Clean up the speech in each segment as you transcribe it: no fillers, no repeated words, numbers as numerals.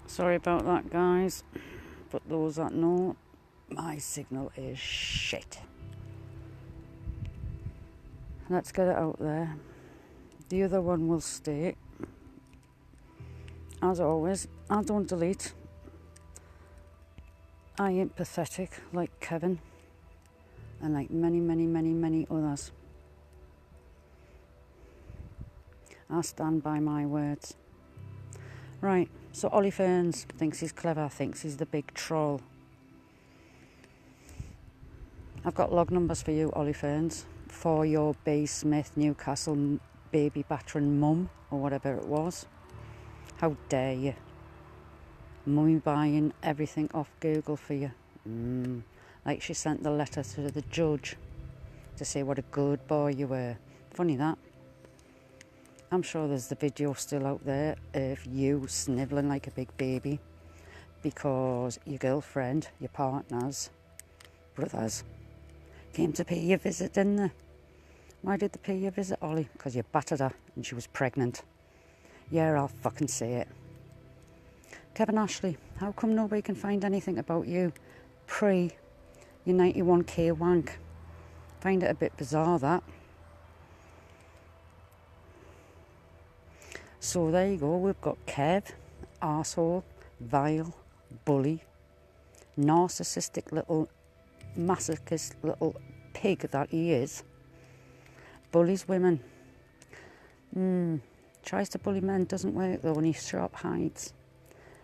Sorry about that, guys, but those that know, my signal is shit. Let's get it out there. The other one will stay. As always, I don't delete. I ain't pathetic like Kevin and like many others. I stand by my words. Right, so Ollie Ferns thinks he's clever, thinks he's the big troll. I've got log numbers for you, Ollie Ferns, for your B. Smith Newcastle baby battering mum, or whatever it was. How dare you? Mummy buying everything off Google for you. Like she sent the letter to the judge to say what a good boy you were. Funny that. I'm sure there's the video still out there of you snivelling like a big baby because your girlfriend, your partners, brothers, came to pay you a visit, didn't they? Why did they pay you a visit, Ollie? Because you battered her and she was pregnant. Yeah, I'll fucking say it. Kev Ashley, how come nobody can find anything about you pre your 91k wank? Find it a bit bizarre, that. So there you go, we've got Kev, arsehole, vile, bully, narcissistic little masochist little pig that he is. Bullies women. Tries to bully men, doesn't work though, and he sharp hides.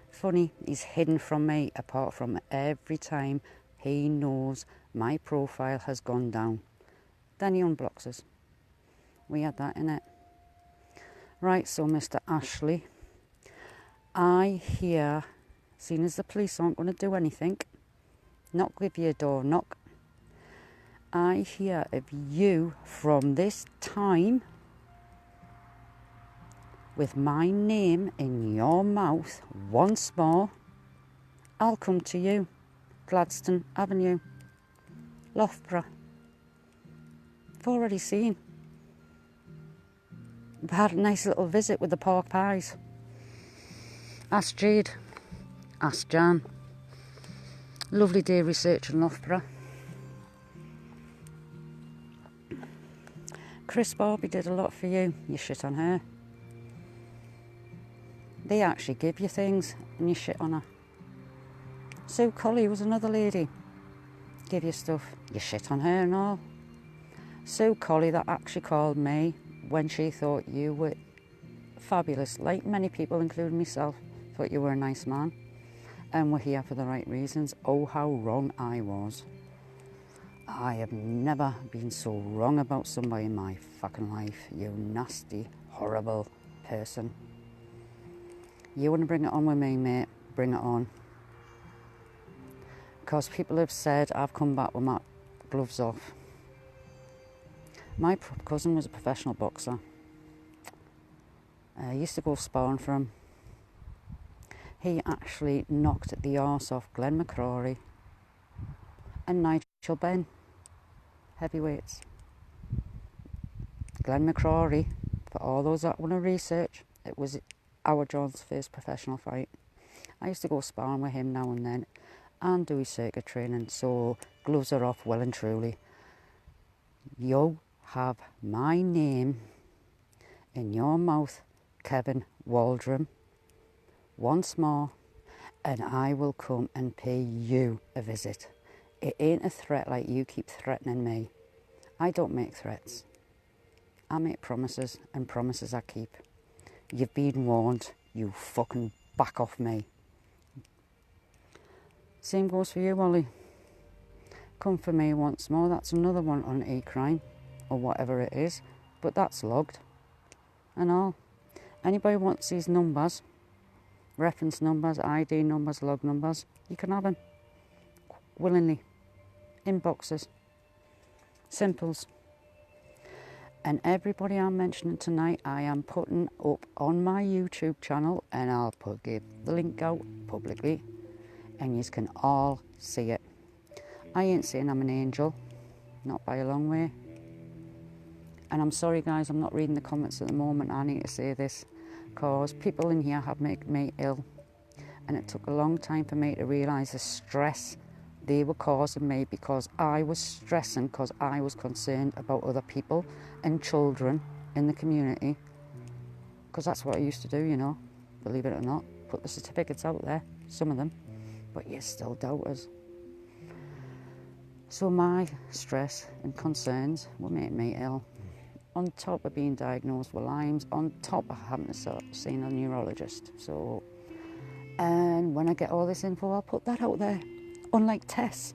Funny, he's hidden from me apart from every time he knows my profile has gone down. Then he unblocks us. We had that in it. Right, so Mr. Ashley, I hear, seeing as the police aren't going to do anything, not give you a door knock, I hear of you from this time with my name in your mouth once more. I'll come to you, Gladstone Avenue, Loughborough. I've already seen. We've had a nice little visit with the pork pies. Ask Jade, ask Jan. Lovely day research in Loughborough. Chris Barbie did a lot for you. You shit on her. They actually give you things and you shit on her. Sue Colley was another lady. Give you stuff. You shit on her and all. Sue Colley that actually called me when she thought you were fabulous. Like many people, including myself, thought you were a nice man and were here for the right reasons. Oh, how wrong I was. I have never been so wrong about somebody in my fucking life. You nasty, horrible person. You want to bring it on with me, mate? Bring it on. Because people have said I've come back with my gloves off. My cousin was a professional boxer. I used to go sparring for him. He actually knocked the arse off Glenn McCrory and Nigel Benn, heavyweights. Glenn McCrory, for all those that want to research, it was our John's first professional fight. I used to go sparring with him now and then and do his circuit training, so gloves are off well and truly. You have my name in your mouth, Kevin Waldron, once more, and I will come and pay you a visit. It ain't a threat like you keep threatening me. I don't make threats. I make promises, and promises I keep. You've been warned, you fucking back off me. Same goes for you, Ollie. Come for me once more. That's another one on e-crime, or whatever it is, but that's logged and all. Anybody wants these numbers, reference numbers, ID numbers, log numbers, you can have them willingly. Inboxes. Simples. And everybody I'm mentioning tonight, I am putting up on my YouTube channel, and I'll give the link out publicly, and you can all see it. I ain't saying I'm an angel, not by a long way. And I'm sorry, guys, I'm not reading the comments at the moment. I need to say this, because people in here have made me ill. And it took a long time for me to realise the stress they were causing me, because I was stressing because I was concerned about other people and children in the community. Because that's what I used to do, you know, believe it or not. Put the certificates out there, some of them, but you still doubters. So my stress and concerns were making me ill. On top of being diagnosed with Lyme's, on top of having to see a neurologist. So, and when I get all this info, I'll put that out there. Unlike Tess.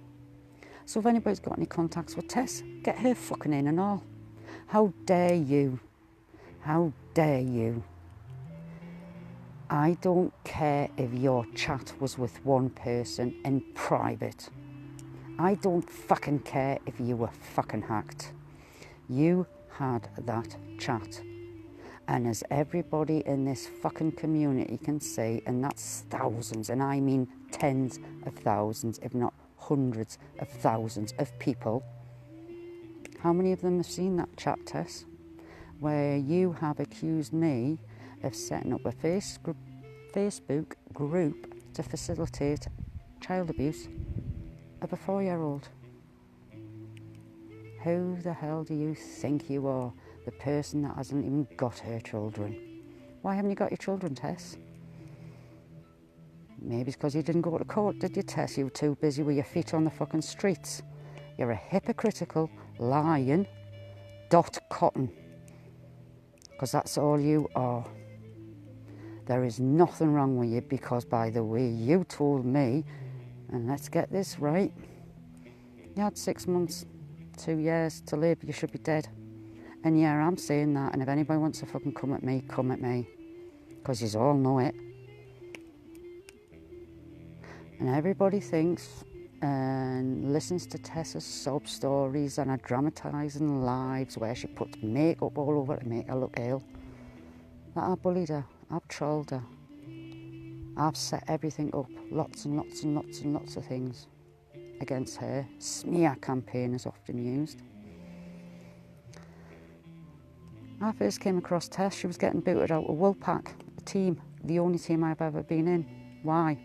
So if anybody's got any contacts with Tess, get her fucking in and all. How dare you? How dare you? I don't care if your chat was with one person in private. I don't fucking care if you were fucking hacked. You had that chat. And as everybody in this fucking community can see, and that's thousands, and I mean tens of thousands, if not hundreds of thousands of people, how many of them have seen that chat, Tess, where you have accused me of setting up a Facebook group to facilitate child abuse of a 4-year-old? Who the hell do you think you are? The person that hasn't even got her children. Why haven't you got your children, Tess? Maybe it's because you didn't go to court, did you, Tess? You were too busy with your feet on the fucking streets. You're a hypocritical, lying dot cotton. Because that's all you are. There is nothing wrong with you, because by the way you told me, and let's get this right, you had 6 months, 2 years to live, you should be dead. And yeah, I'm saying that, and if anybody wants to fucking come at me, come at me. Because you all know it. And everybody thinks and listens to Tessa's sob stories and her dramatising lives where she puts makeup all over to make her look ill. That I bullied her, I've trolled her. I've set everything up, lots and lots and lots and lots of things against her. Smear campaign is often used. I first came across Tess, she was getting booted out of Woolpack, a team, the only team I've ever been in. Why?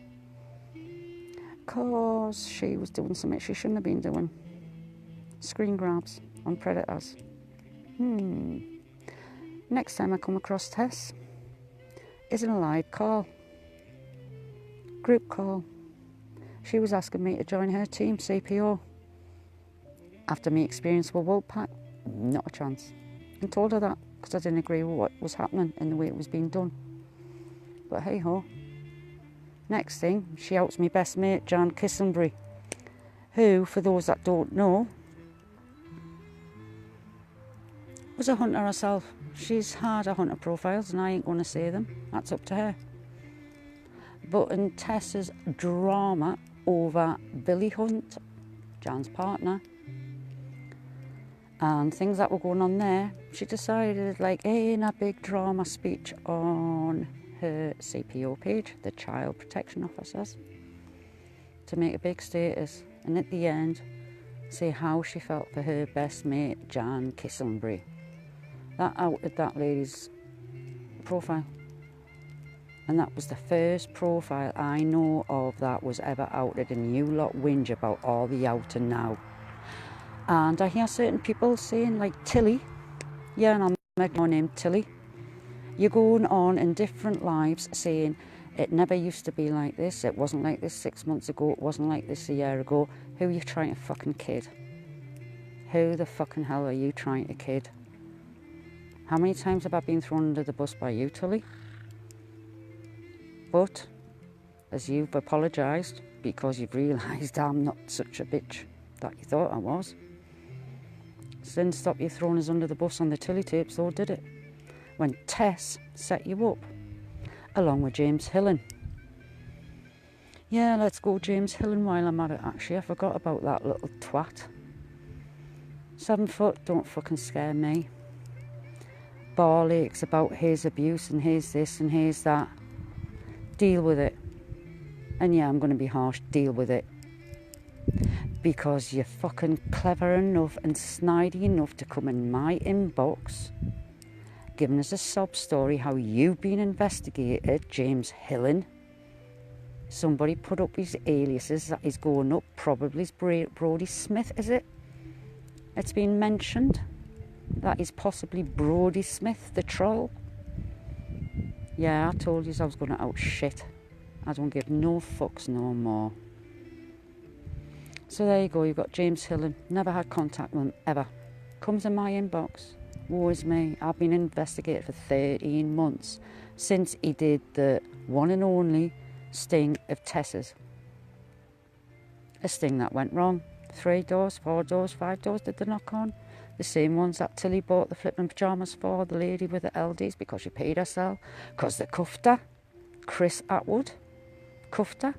Because she was doing something she shouldn't have been doing. Screen grabs on predators. Next time I come across Tess, it's in a live call. Group call. She was asking me to join her team, CPO. After my experience with Woolpack, not a chance. And told her that because I didn't agree with what was happening and the way it was being done. But hey ho. Next thing, she outs me best mate, Jan Kissenbury, who, for those that don't know, was a hunter herself. She's had her hunter profiles and I ain't going to say them. That's up to her. But in Tessa's drama over Billy Hunt, Jan's partner, and things that were going on there, she decided, like, in a big drama speech on her CPO page, the Child Protection Officers, to make a big status, and at the end say how she felt for her best mate, Jan Kissenbury. That outed that lady's profile. And that was the first profile I know of that was ever outed, and you lot whinge about all the outing now. And I hear certain people saying, like Tilly, yeah, and I'm making my name Tilly, you're going on in different lives saying it never used to be like this, it wasn't like this 6 months ago, it wasn't like this a year ago. Who are you trying to fucking kid? Who the fucking hell are you trying to kid? How many times have I been thrown under the bus by you, Tilly? But, as you've apologised, because you've realised I'm not such a bitch that you thought I was, it didn't stop you throwing us under the bus on the Tilly tapes, though, did it? When Tess set you up, along with James Hillen. Yeah, let's go James Hillen while I'm at it, actually. I forgot about that little twat. 7 foot, don't fucking scare me. Ball aches about his abuse and his this and his that. Deal with it. And yeah, I'm going to be harsh, deal with it. Because you're fucking clever enough and snidey enough to come in my inbox, giving us a sob story how you've been investigated, James Hillen, Somebody put up his aliases that is going up. Probably it's Brodie Smith, is it? It's been mentioned. That is possibly Brodie Smith, the troll. Yeah, I told you I was going to out shit. I don't give no fucks no more. So there you go, you've got James Hillen. Never had contact with him, ever. Comes in my inbox. Woe is me. I've been investigated for 13 months since he did the one and only sting of Tessa's. A sting that went wrong. 3 doors, 4 doors, 5 doors did the knock on. The same ones that Tilly bought the flipping pyjamas for, the lady with the LDs, because she paid herself. Because they cuffed her. Chris Atwood cuffed her.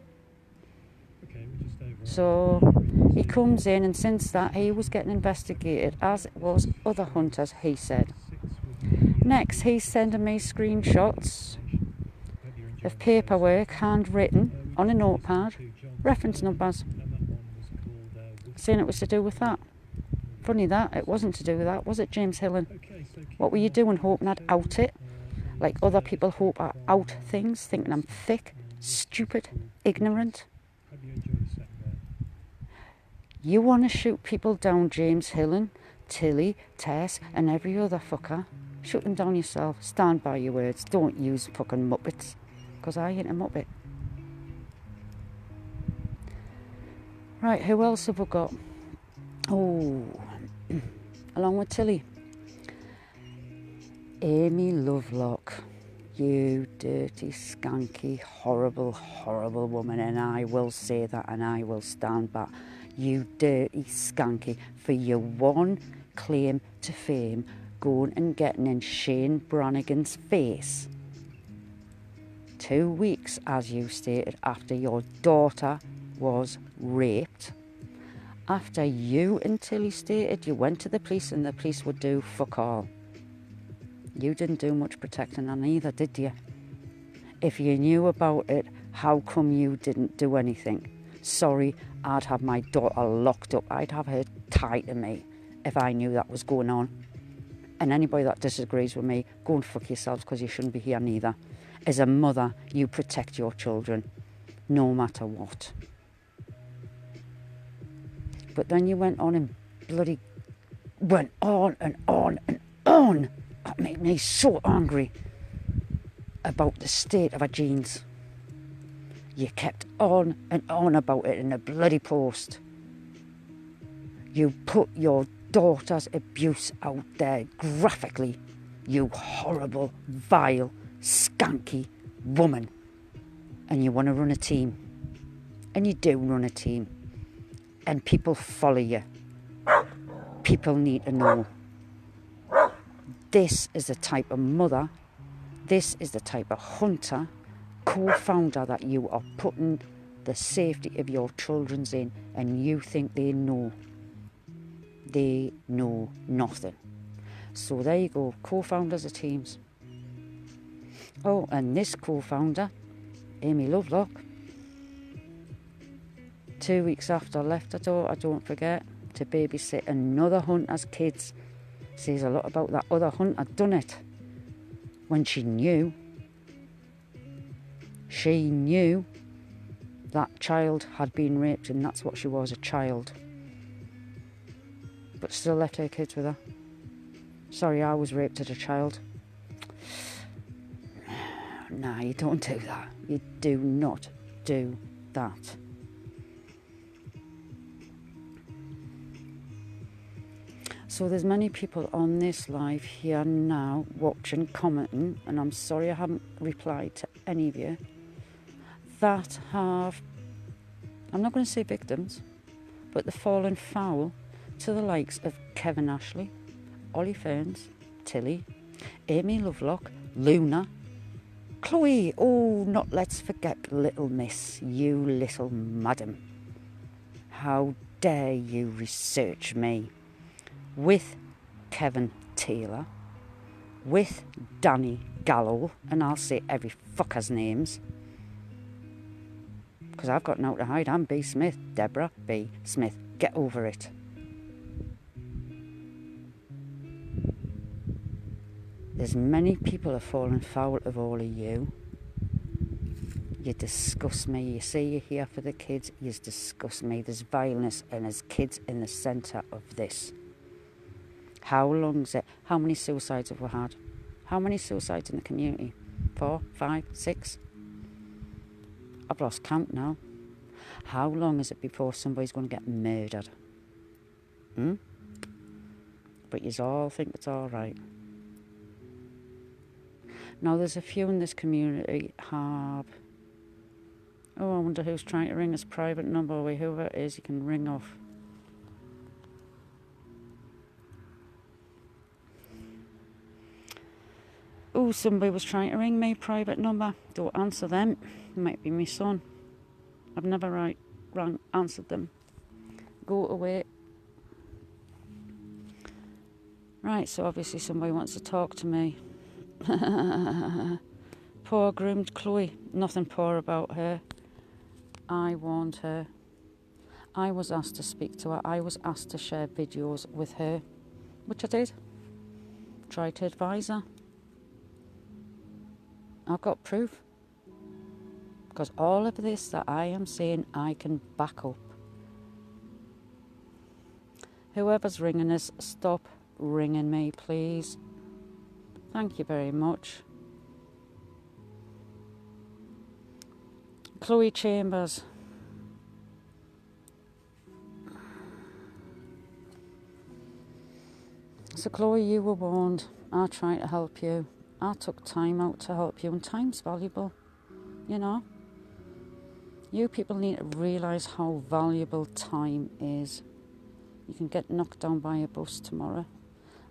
So he comes in, and since that he was getting investigated, as was other hunters, he said. Next, he's sending me screenshots of paperwork handwritten on a notepad, reference numbers, saying it was to do with that. Funny that, it wasn't to do with that, was it, James Hillen? What were you doing, hoping I'd out it? Like other people hope I out things, thinking I'm thick, stupid, ignorant. You want to shoot people down, James Hillen, Tilly, Tess and every other fucker. Shoot them down yourself. Stand by your words. Don't use fucking muppets. Because I ain't a muppet. Right, who else have we got? Oh, along with Tilly. Amy Lovelock. You dirty, skanky, horrible, horrible woman. And I will say that, and I will stand back. You dirty skanky, for your one claim to fame, going and getting in Shane Brannigan's face. 2 weeks, as you stated, after your daughter was raped. After you and Tilly stated you went to the police and the police would do fuck all. You didn't do much protecting her neither, did you? If you knew about it, how come you didn't do anything? Sorry, I'd have my daughter locked up. I'd have her tied to me if I knew that was going on. And anybody that disagrees with me, go and fuck yourselves, because you shouldn't be here neither. As a mother, you protect your children, no matter what. But then you went on and bloody went on and on and on. That made me so angry about the state of our genes. You kept on and on about it in a bloody post. You put your daughter's abuse out there graphically. You horrible, vile, skanky woman. And you want to run a team. And you do run a team. And people follow you. People need to know. This is the type of mother, this is the type of hunter, co-founder that you are putting the safety of your children's in, and you think they know. They know nothing. So there you go, co-founders of teams. Oh, and this co-founder, Amy Lovelock, 2 weeks after I left her daughter, don't forget, to babysit another hunter's kids. Says a lot about that other hunter done it. When she knew that child had been raped, and that's what she was, a child. But still left her kids with her. Sorry, I was raped as a child. Nah, you don't do that. You do not do that. So there's many people on this live here now watching, commenting, and I'm sorry I haven't replied to any of you, that have, I'm not going to say victims, but they've fallen foul to the likes of Kev Ashley, Ollie Ferns, Tilly, Amy Lovelock, Luna, Chloe, oh, not let's forget little miss, you little madam. How dare you research me? With Kevin Taylor, with Danny Gallo, and I'll say every fucker's names, because I've got nothing to hide. I'm B. Smith, Deborah B. Smith. Get over it. There's many people have fallen foul of all of you. You disgust me. You say you're here for the kids. You disgust me. There's violence and there's kids in the centre of this. How long's it? How many suicides have we had? How many suicides in the community? 4, 5, 6? I've lost count now. How long is it before somebody's going to get murdered? But you all think it's all right. Now, there's a few in this community have... Oh, I wonder who's trying to ring his private number. Whoever it is, you can ring off. Oh, somebody was trying to ring me private number. Don't answer them. It might be my son. I've never answered them. Go away. Right, so obviously somebody wants to talk to me. Poor groomed Chloe. Nothing poor about her. I warned her. I was asked to speak to her. I was asked to share videos with her, which I did. Tried to advise her. I've got proof. Because all of this that I am saying, I can back up. Whoever's ringing us, stop ringing me, please. Thank you very much. Chloe Chambers. So Chloe, you were warned. I tried to help you. I took time out to help you, and time's valuable, you know. You people need to realise how valuable time is. You can get knocked down by a bus tomorrow.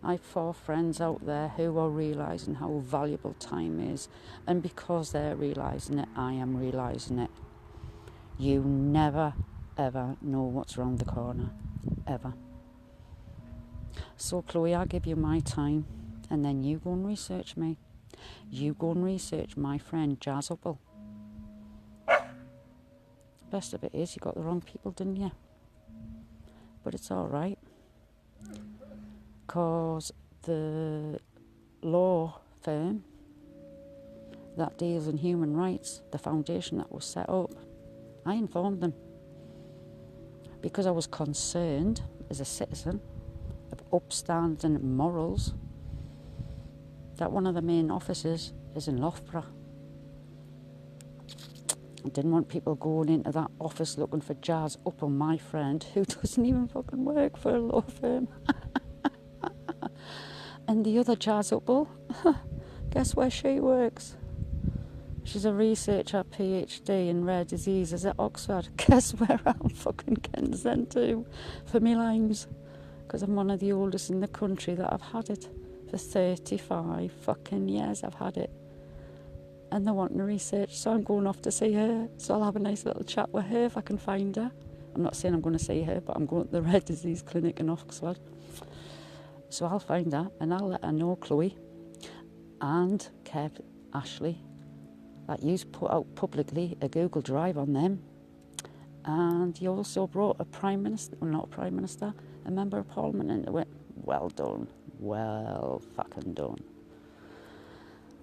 I've 4 friends out there who are realising how valuable time is, and because they're realising it, I am realising it. You never, ever know what's around the corner. Ever. So, Chloe, I'll give you my time, and then you go and research me. You go and research my friend Jazz Uppel. Best of it is you got the wrong people, didn't you? But it's all right. Because the law firm that deals in human rights, the foundation that was set up, I informed them. Because I was concerned as a citizen of upstanding morals that one of the main offices is in Loughborough. I didn't want people going into that office looking for Jazz Uppel, my friend, who doesn't even fucking work for a law firm. And the other Jazz Uppel, guess where she works? She's a researcher, PhD in rare diseases at Oxford. Guess where I'm fucking getting sent to for my limes? Because I'm one of the oldest in the country that I've had it. For 35 fucking years I've had it. And they're wanting to research, so I'm going off to see her. So I'll have a nice little chat with her if I can find her. I'm not saying I'm going to see her, but I'm going to the Rare Disease Clinic in Oxford. So I'll find her and I'll let her know, Chloe and Kev Ashley, that you put out publicly a Google Drive on them. And you also brought a Prime Minister, well, not a Prime Minister, a Member of Parliament into it. Well done. Well fucking done.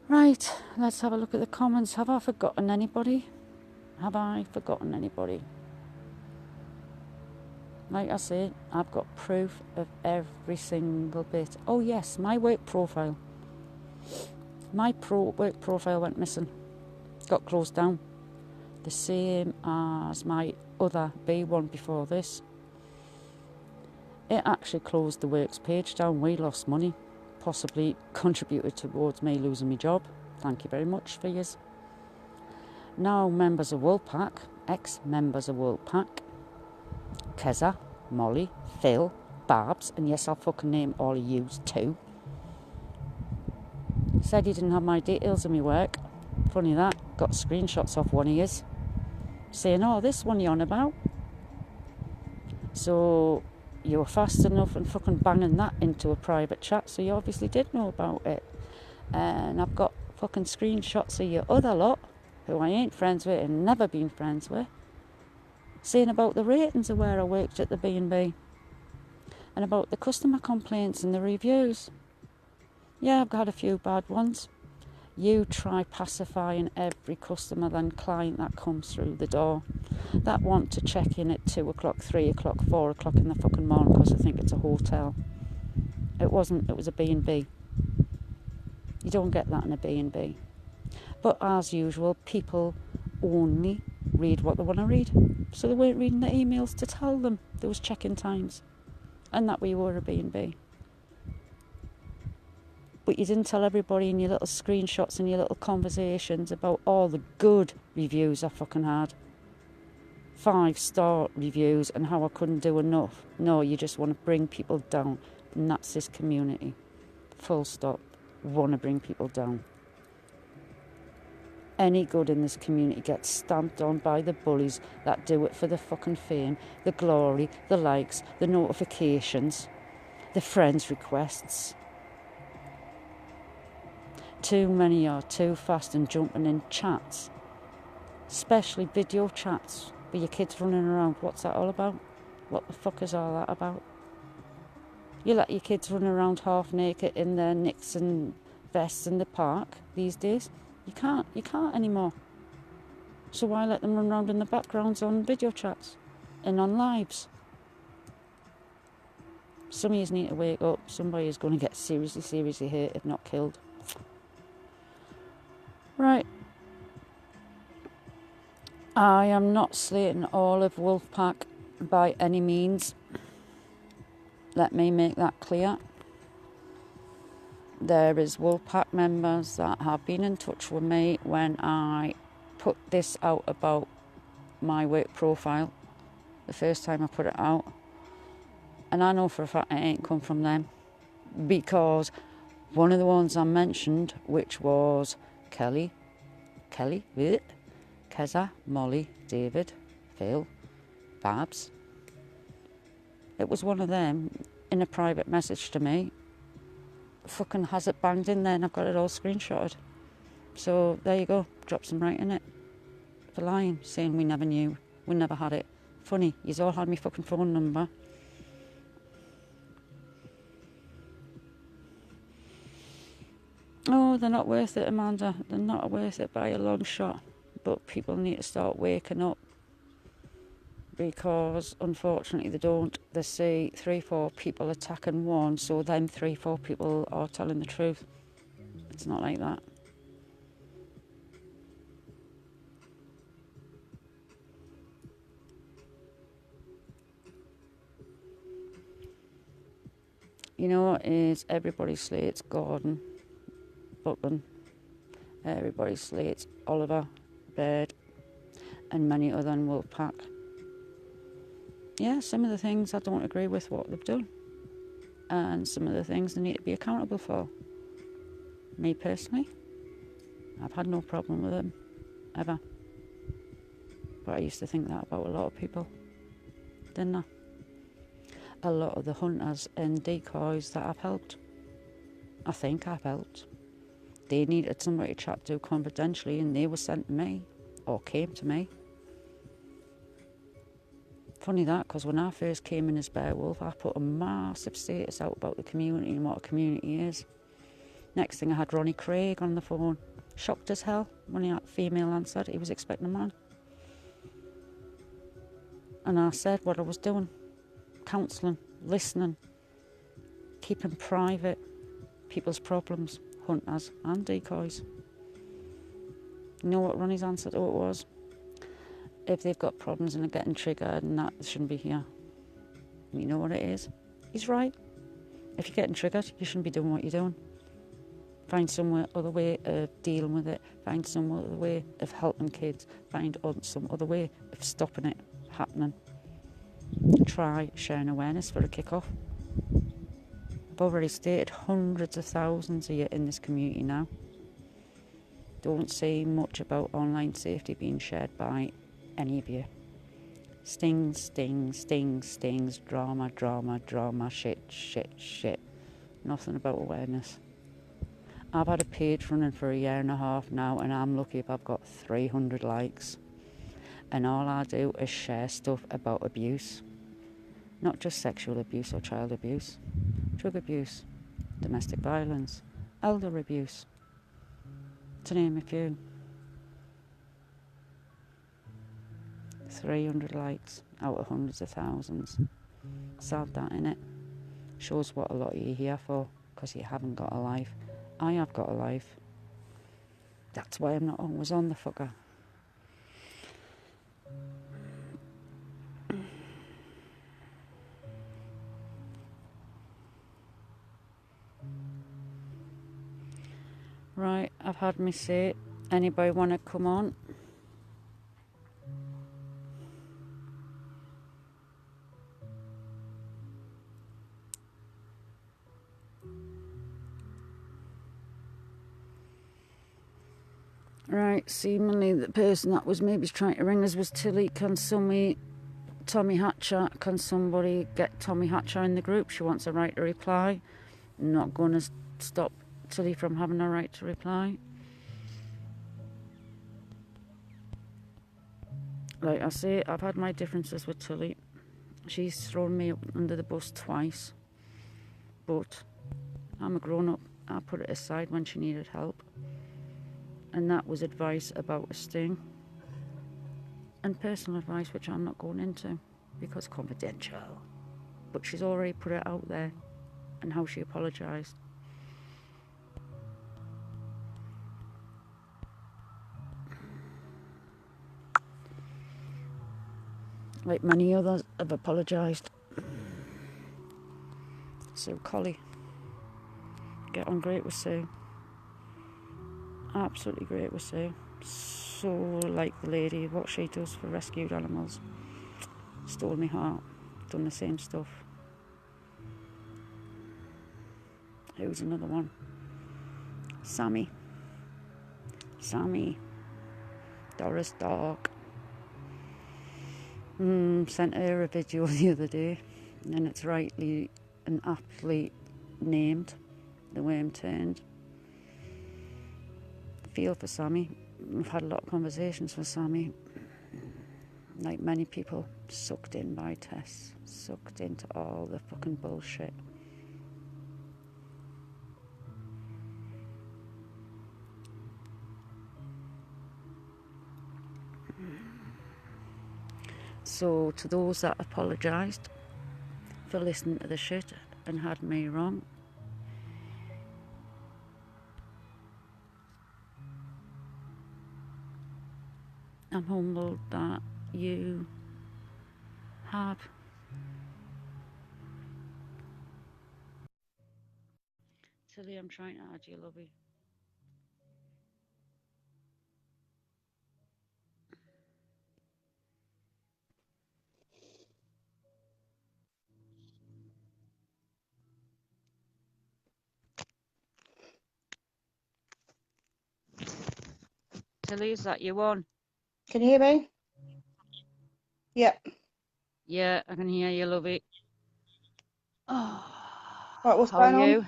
Right, let's have a look at the comments. Have I forgotten anybody? Have I forgotten anybody? Like I said, I've got proof of every single bit. Oh yes, my work profile. My work profile went missing. Got closed down. The same as my other B1 before this. It actually closed the works page down. We lost money. Possibly contributed towards me losing my job. Thank you very much for yours. Now members of Woolpack, ex-members of Woolpack, Keza, Molly, Phil, Babs, and yes, I'll fucking name all of yous too. Said he didn't have my details of my work. Funny that, got screenshots off one of his, saying, oh, this one you're on about. So you were fast enough and fucking banging that into a private chat, so you obviously did know about it. And I've got fucking screenshots of your other lot, who I ain't friends with and never been friends with, saying about the ratings of where I worked at the B&B and about the customer complaints and the reviews. Yeah, I've got a few bad ones. You try pacifying every customer then client that comes through the door that want to check in at 2 o'clock, 3 o'clock, 4 o'clock in the fucking morning because I think it's a hotel. It wasn't, it was a B&B. You don't get that in a B&B. But as usual, people only read what they want to read. So they weren't reading the emails to tell them there was check-in times and that we were a B&B. But you didn't tell everybody in your little screenshots and your little conversations about all the good reviews I fucking had. 5-star reviews and how I couldn't do enough. No, you just want to bring people down. And that's this community. Full stop. Want to bring people down. Any good in this community gets stamped on by the bullies that do it for the fucking fame, the glory, the likes, the notifications, the friends requests. Too many are too fast and jumping in chats, especially video chats with your kids running around. What's that all about? What the fuck is all that about? You let your kids run around half naked in their knicks and vests in the park these days? You can't anymore. So why let them run around in the backgrounds on video chats and on lives? Some of you need to wake up. Somebody is going to get seriously hurt if not killed. Right. I am not slating all of Wolfpack by any means. Let me make that clear. There is Wolfpack members that have been in touch with me when I put this out about my work profile. The first time I put it out. And I know for a fact it ain't come from them. Because one of the ones I mentioned, which was Kelly, Keza, Molly, David, Phil, Babs. It was one of them in a private message to me. Fucking has it banged in there and I've got it all screenshotted. So there you go, drop some right in it. For lying, saying we never knew, we never had it. Funny, yous all had me fucking phone number. Oh, they're not worth it, Amanda. They're not worth it by a long shot. But people need to start waking up. Because, unfortunately, they don't. They see 3-4 people attacking one, so them 3-4 people are telling the truth. It's not like that. You know what is everybody slates Gordon, Button, everybody slates Oliver, Bird, and many other in Wolfpack. Yeah, some of the things I don't agree with what they've done. And some of the things they need to be accountable for. Me personally, I've had no problem with them, ever. But I used to think that about a lot of people, didn't I? A lot of the hunters and decoys that I've helped. I think I've helped. They needed somebody to chat to confidentially and they were sent to me, or came to me. Funny that, because when I first came in as Beowulf, I put a massive status out about the community and what a community is. Next thing I had Ronnie Craig on the phone. Shocked as hell when the female answered. He was expecting a man. And I said what I was doing. Counselling, listening, keeping private people's problems, hunters and decoys. You know what Ronnie's answer to it was? If they've got problems and are getting triggered and that, they shouldn't be here. You know what it is? He's right. If you're getting triggered, you shouldn't be doing what you're doing. Find some other way of dealing with it. Find some other way of helping kids. Find some other way of stopping it happening. Try sharing awareness for a kick-off. I've already stated hundreds of thousands of you in this community now. Don't say much about online safety being shared by any of you. Stings, drama, shit. Nothing about awareness. I've had a page running for 1.5 years now and I'm lucky if I've got 300 likes. And all I do is share stuff about abuse. Not just sexual abuse or child abuse. Drug abuse, domestic violence, elder abuse. to name a few. 300 likes out of hundreds of thousands. Sad that, innit? Shows what a lot of you are here for, because you haven't got a life. I have got a life. That's why I'm not always on the fucker. Right, I've had me say. Anybody want to come on? Right, seemingly the person that was maybe trying to ring us was Tilly. Can somebody, Tommy Hatcher, can somebody get Tommy Hatcher in the group? She wants a right to reply. I'm not going to stop Tilly from having a right to reply. Like I say, I've had my differences with Tilly. She's thrown me under the bus twice. But I'm a grown-up. I put it aside when she needed help. And that was advice about a sting. And personal advice, which I'm not going into, because confidential. But she's already put it out there, and how she apologised. Like many others have apologised. Sue Colley. Get on great with Sue. Absolutely great with Sue. So like the lady, what she does for rescued animals. Stole me heart. Done the same stuff. Who's another one? Sammy. Doris Dark. Sent her a video the other day, and it's rightly and aptly named, The Worm Turned. Feel for Sammy. We've had a lot of conversations with Sammy. Like many people, sucked in by Tess, sucked into all the fucking bullshit. So to those that apologised for listening to the shit and had me wrong, I'm humbled that you have. Tilly, I'm trying to add you, lovey. Tilly, is that you on? Can you hear me? Yep. Yeah, I can hear you, lovey. Oh. Right, what's How going are you? on?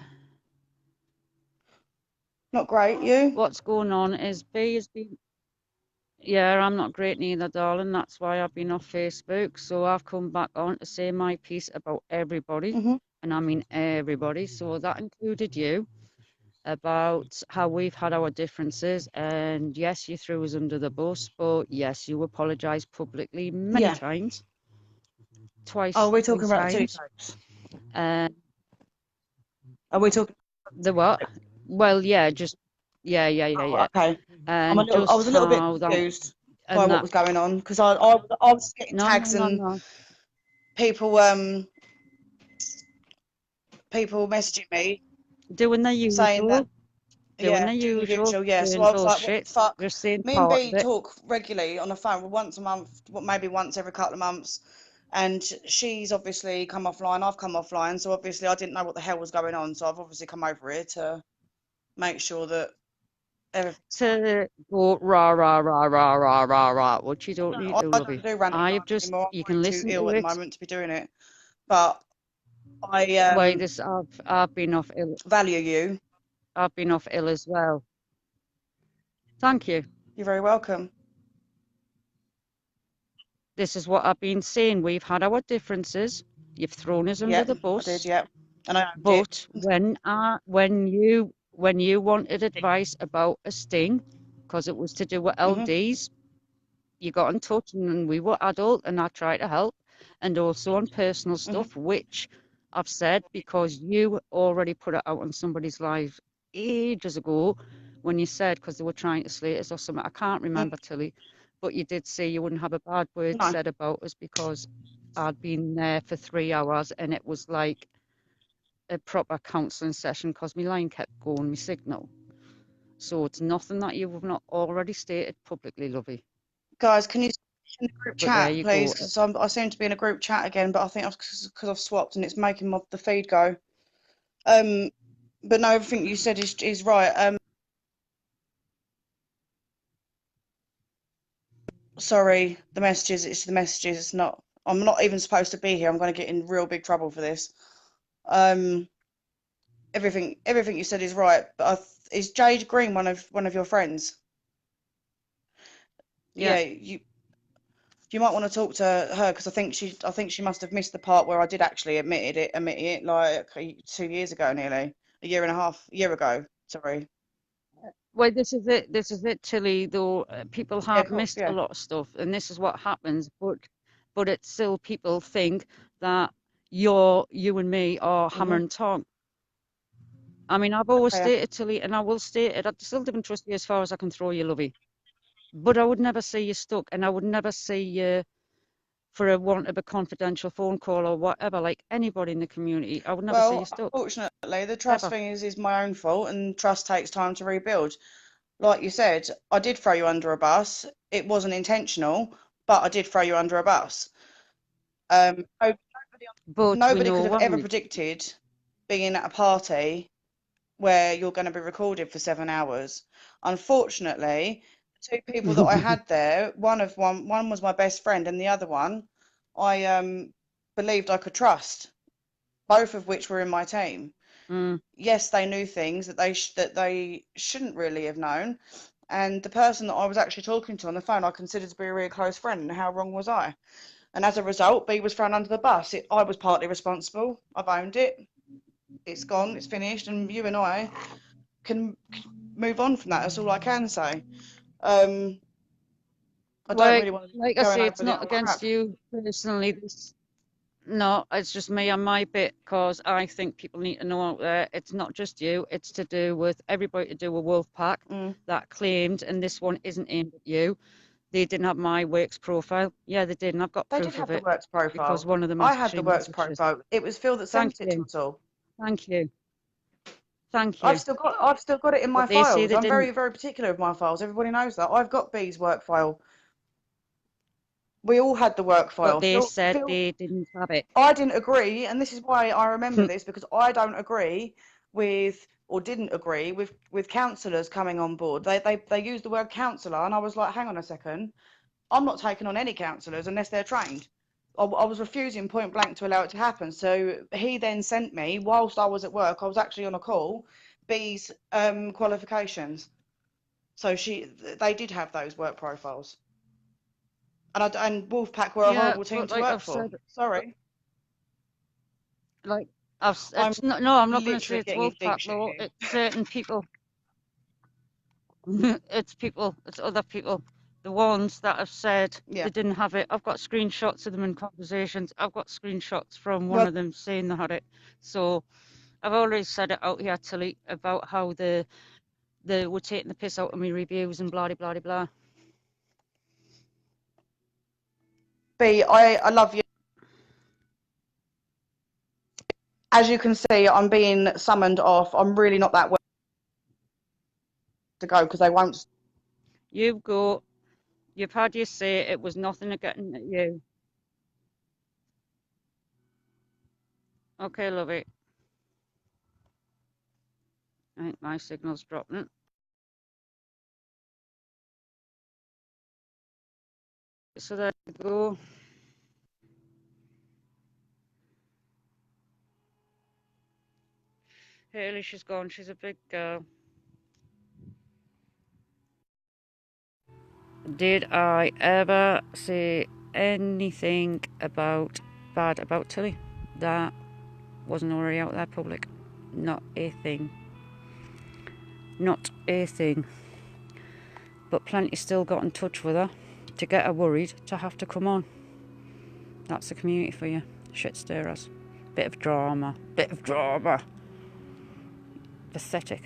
Not great, you? What's going on is B has been... Yeah, I'm not great neither, darling. That's why I've been off Facebook. So I've come back on to say my piece about everybody. And I mean everybody. So that included you, about how we've had our differences. And yes, you threw us under the bus. But yes, you apologised publicly many times. Twice. Oh, we're talking 3 about the times. Are we talking? The what? Well, yeah, just... Yeah. Okay. And I was a little bit confused by what was going on, because I was getting tags and people messaging me doing the usual, saying that doing the usual, So I was like, what the fuck? Me and B talk regularly on the phone, once a month, maybe once every couple of months, and she's obviously come offline, I've come offline, so obviously I didn't know what the hell was going on, so I've obviously come over here to make sure that to go rah, which you don't need to, lovey. I have just, you can listen to it. At the moment to be doing it, but I I've been off ill. Value you. I've been off ill as well. Thank you. You're very welcome. This is what I've been saying. We've had our differences. You've thrown us under the bus. I did, yeah. And but when you when you wanted advice about a sting, because it was to do with LDs, you got in touch and we were adult and I tried to help, and also on personal stuff, which I've said because you already put it out on somebody's live ages ago when you said, because they were trying to slate us or something, I can't remember, Tilly, but you did say you wouldn't have a bad word said about us because I'd been there for 3 hours and it was like a proper counselling session because my line kept going, my signal. So it's nothing that you have not already stated publicly, lovey. Guys, can you in the group chat, please? Go. Because I seem to be in a group chat again, but I think because I've swapped and it's making the feed go. But no, everything you said is right. Sorry, the messages. It's the messages. It's not. I'm not even supposed to be here. I'm going to get in real big trouble for this. Everything you said is right. But is Jade Green one of your friends? Yeah, you might want to talk to her because I think she must have missed the part where I did actually admit it like 2 years ago, nearly a year and a half, year ago. Sorry. Well, this is it, Tilly, though people have missed a lot of stuff, and this is what happens, but it's still people think that you and me are hammer and tongue. I mean, I've always stated, Tilly, and I will state it, I still didn't trust you as far as I can throw you, lovey. But I would never see you stuck, and I would never see you for a want of a confidential phone call or whatever, like anybody in the community. I would never see you stuck. Unfortunately, the trust thing is my own fault, and trust takes time to rebuild. Like you said, I did throw you under a bus. It wasn't intentional, but I did throw you under a bus. Nobody could have ever predicted being at a party where you're going to be recorded for 7 hours. Unfortunately, the two people that I had there, one was my best friend, and the other one I believed I could trust. Both of which were in my team. Yes, they knew things that they shouldn't really have known, and the person that I was actually talking to on the phone I considered to be a really close friend, and how wrong was I? And as a result, B was thrown under the bus. I was partly responsible. I've owned it. It's gone. It's finished, and you and I can move on from that. That's all I can say. I don't really want to like I say, it's not against you personally. No, it's just me on my bit, because I think people need to know out there it's not just you, it's to do with everybody to do with Wolfpack that claimed, and this one isn't aimed at you. They didn't have my works profile. Yeah, they did, and I've got proof of it. They did have the works profile. Because one of them I had the works profile. It was Phil that sent it to us all. Thank you. Thank you. I've still got it in my files. I'm very, very particular with my files. Everybody knows that. I've got B's work file. We all had the work file. But they said they didn't have it. I didn't agree, and this is why I remember this, because I don't agree with, or didn't agree with counsellors coming on board. They used the word counsellor, and I was like, hang on a second, I'm not taking on any counsellors unless they're trained. I was refusing point blank to allow it to happen. So he then sent me, whilst I was at work, I was actually on a call, B's qualifications. So they did have those work profiles. And Wolfpack were a horrible team to work for. Sorry. Like I'm not going to say it's Wolfpack though. It's certain people. It's other people. The ones that have said they didn't have it. I've got screenshots of them in conversations. I've got screenshots from one of them saying they had it. So I've already said it out here, Tilly, about how they were taking the piss out of me reviews and blah blah blah. B, I love you. As you can see, I'm being summoned off. I'm really not that well to go because they won't. You've had your say. It was nothing against you. Okay, love it. I think my signal's dropping. So there you go. Haley, she's gone. She's a big girl. Did I ever say anything bad about Tilly? That wasn't already out there public. Not a thing. Not a thing. But plenty still got in touch with her to get her worried to have to come on. That's the community for you. Shit stirrers. Bit of drama. Bit of drama. Pathetic.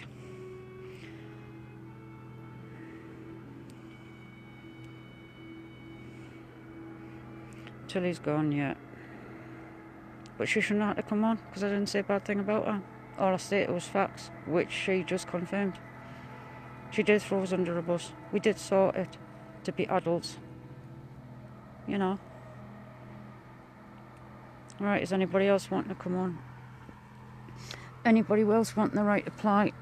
Tilly's gone yet. But she shouldn't have to come on because I didn't say a bad thing about her. All I stated was facts, which she just confirmed. She did throw us under a bus. We did sort it to be adults. You know. Right, is anybody else wanting to come on? Anybody else wanting the right to apply?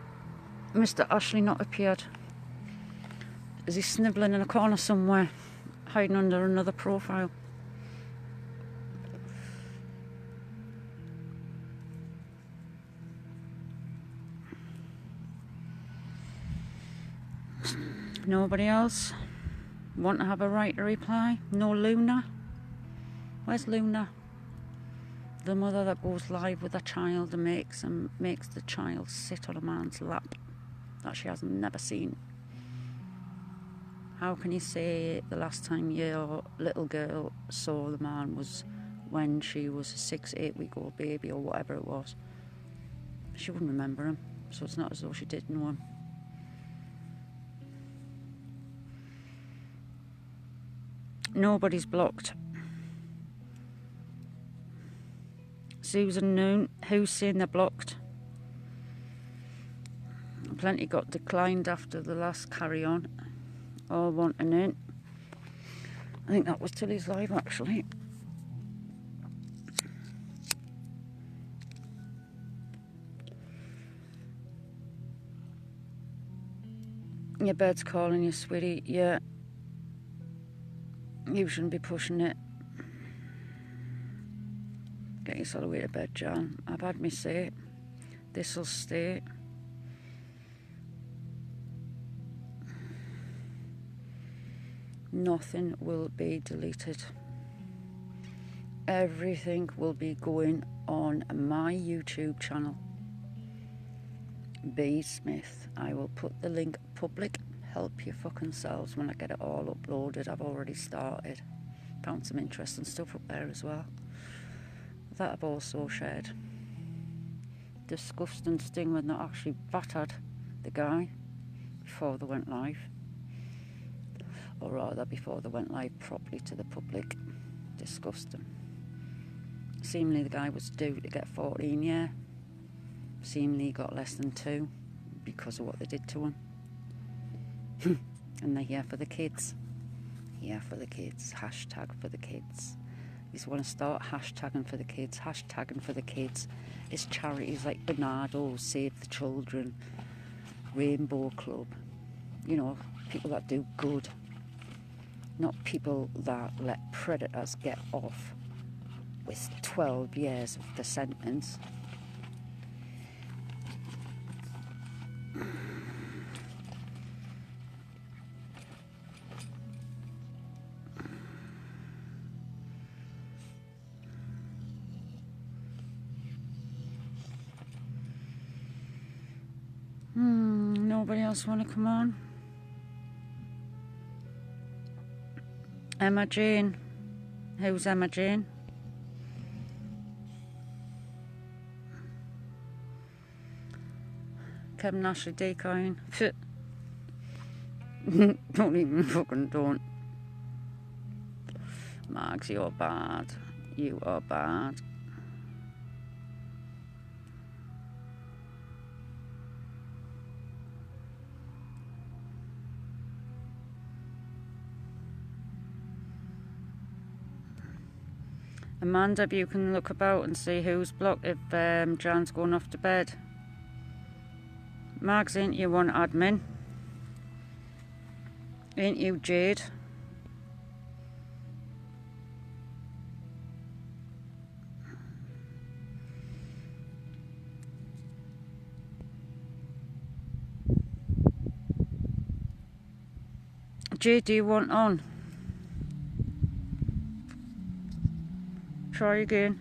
Mr. Ashley not appeared. Is he snivelling in a corner somewhere? Hiding under another profile? Nobody else want to have a right to reply? No Luna? Where's Luna? The mother that goes live with a child and makes the child sit on a man's lap that she has never seen. How can you say the last time your little girl saw the man was when she was a 6-8 week old baby or whatever it was? She wouldn't remember him, so it's not as though she did know him. Nobody's blocked. Susan Noon, who's saying they're blocked? Plenty got declined after the last carry on. All wanting in. I think that was Tilly's live actually. Your bed's calling you, sweetie. Yeah. You shouldn't be pushing it. Get yourself away to bed, Jan. I've had me say. This'll stay. Nothing will be deleted. Everything will be going on my YouTube channel. B Smith. I will put the link public. Help your fucking selves when I get it all uploaded. I've already started. Found some interesting stuff up there as well. That I've also shared. Disgusting sting when they actually battered the guy before they went live. Or rather before they went live properly to the public. Disgusting. Seemingly the guy was due to get 14, yeah. Seemingly he got less than 2 because of what they did to him. And they're here for the kids. Here for the kids. Hashtag for the kids. You just want to start hashtagging for the kids. Hashtagging for the kids. It's charities like Bernardo, Save the Children, Rainbow Club. You know, people that do good. Not people that let predators get off with 12 years of the sentence. Nobody else want to come on? Emma Jane. Who's Emma Jane? Kev Ashley decoying. Don't even fucking don't. Margs, you're bad. You are bad. Amanda, if you can look about and see who's blocked if Jan's going off to bed. Margs, ain't you one admin? Ain't you Jade? Jade, do you want on? Try again.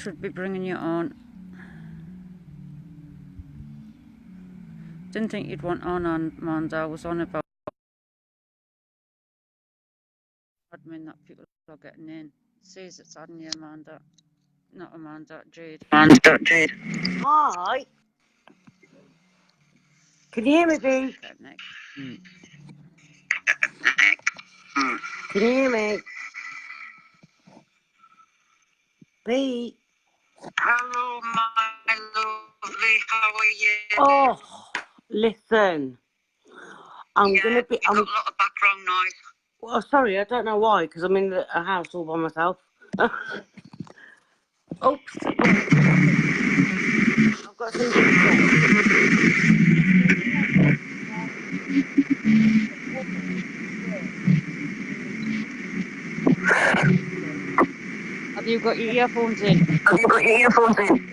should be bringing you on. Didn't think you'd want on Amanda. I was on about admin that people are getting in. It says it's adding you, Amanda. Not Amanda, Jade. Amanda, Jade. Hi. Can you hear me, B? Can you hear me? B? Hello, my lovely. How are you? Oh, listen. I'm gonna be. Got a lot of background noise. Well, sorry, I don't know why, because I'm in a house all by myself. Oops. I've got something to say. Have you got your earphones in? Have you got your earphones in?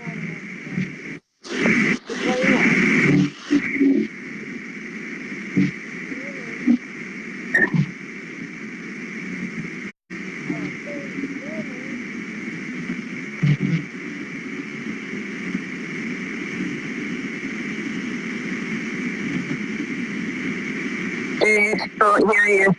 Can't hear you.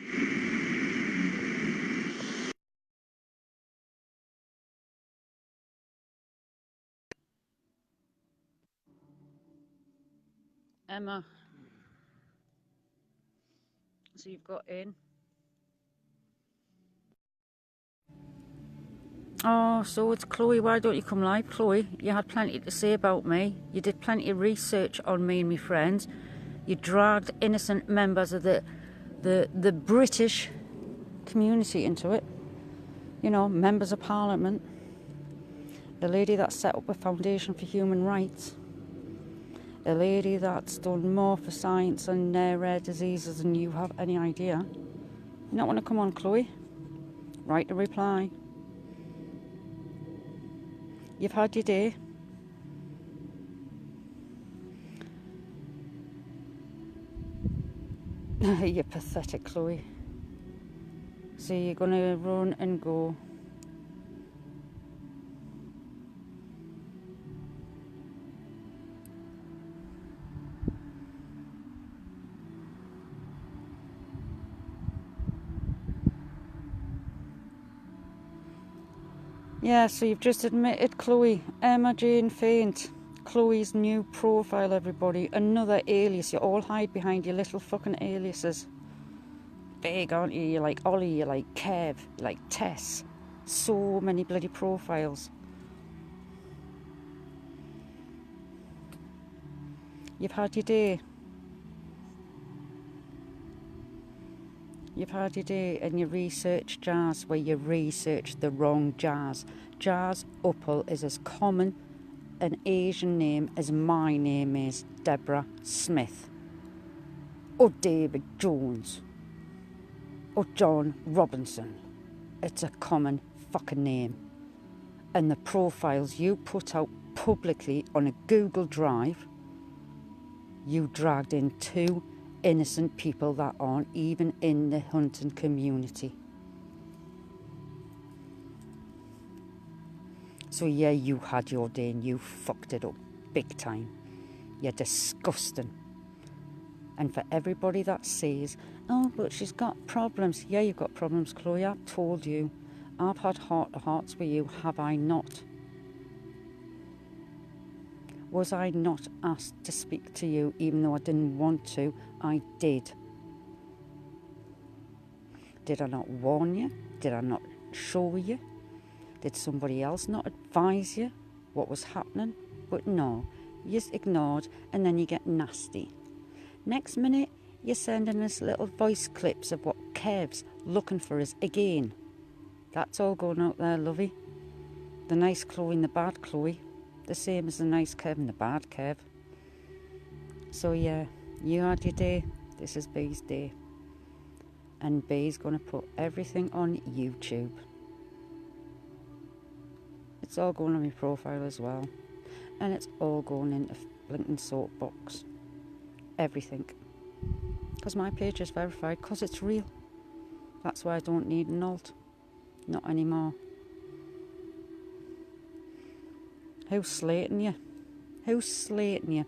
Emma. So you've got in. Oh, so it's Chloe. Why don't you come live, Chloe? You had plenty to say about me. You did plenty of research on me and my friends. You dragged innocent members of the British community into it. You know, members of Parliament. The lady that set up a foundation for human rights. A lady that's done more for science and rare diseases than you have any idea. You not want to come on, Chloe? Write a reply. You've had your day. You're pathetic, Chloe. So you're going to run and go. Yeah, so you've just admitted, Chloe. Emma Jane Faint. Chloe's new profile, everybody. Another alias. You all hide behind your little fucking aliases. Big, aren't you? You're like Ollie, you're like Kev, you're like Tess. So many bloody profiles. You've had your day. You've had your day and you research jazz where you research the wrong jazz. Jazz Uppal is as common an Asian name as my name is, Deborah Smith. Or David Jones. Or John Robinson. It's a common fucking name. And the profiles you put out publicly on a Google Drive, you dragged in 2 innocent people that aren't even in the hunting community. So yeah, you had your day and you fucked it up big time. You're disgusting. And for everybody that says, oh, but she's got problems. Yeah, you've got problems, Chloe. I've told you. I've had heart-to-hearts with you, have I not? Was I not asked to speak to you even though I didn't want to? I did. Did I not warn you? Did I not show you? Did somebody else not advise you what was happening? But no, you just ignored and then you get nasty. Next minute, you're sending us little voice clips of what Kev's looking for us again. That's all going out there, lovey. The nice Chloe and the bad Chloe. The same as the nice Kev and the bad Kev. So yeah, you had your day. This is B's day. And B's going to put everything on YouTube. It's all going on my profile as well. And it's all going into blinking Soapbox. Everything. Because my page is verified, because it's real. That's why I don't need an alt. Not anymore. Who's slating you? Who's slating you?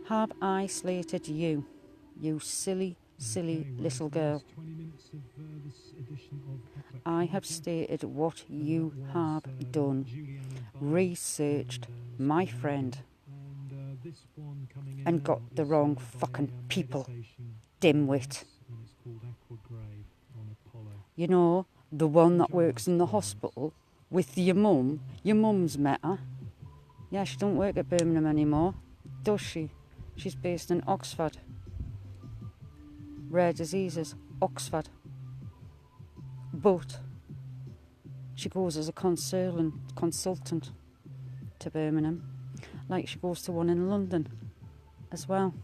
Have I slated you? You silly, silly little girl. I have stated what you have done. Researched my friend and got the wrong fucking people. Dimwit. You know, the one that works in the hospital with your mum. Your mum's met her. Yeah, she don't work at Birmingham anymore, does she? She's based in Oxford. Rare diseases, Oxford. But she goes as a consultant to Birmingham, like she goes to one in London as well.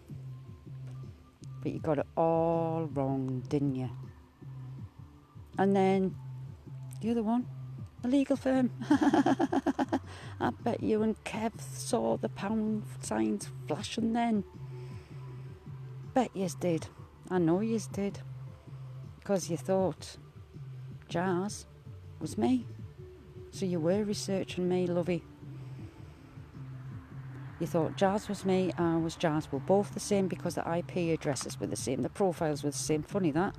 But you got it all wrong, didn't you? And then the other one, a legal firm. I bet you and Kev saw the pound signs flashing then. Bet yous did. I know yous did. Because you thought Jazz was me. So you were researching me, lovey. You thought Jazz was me, I was Jazz. We're both the same because the IP addresses were the same. The profiles were the same. Funny that.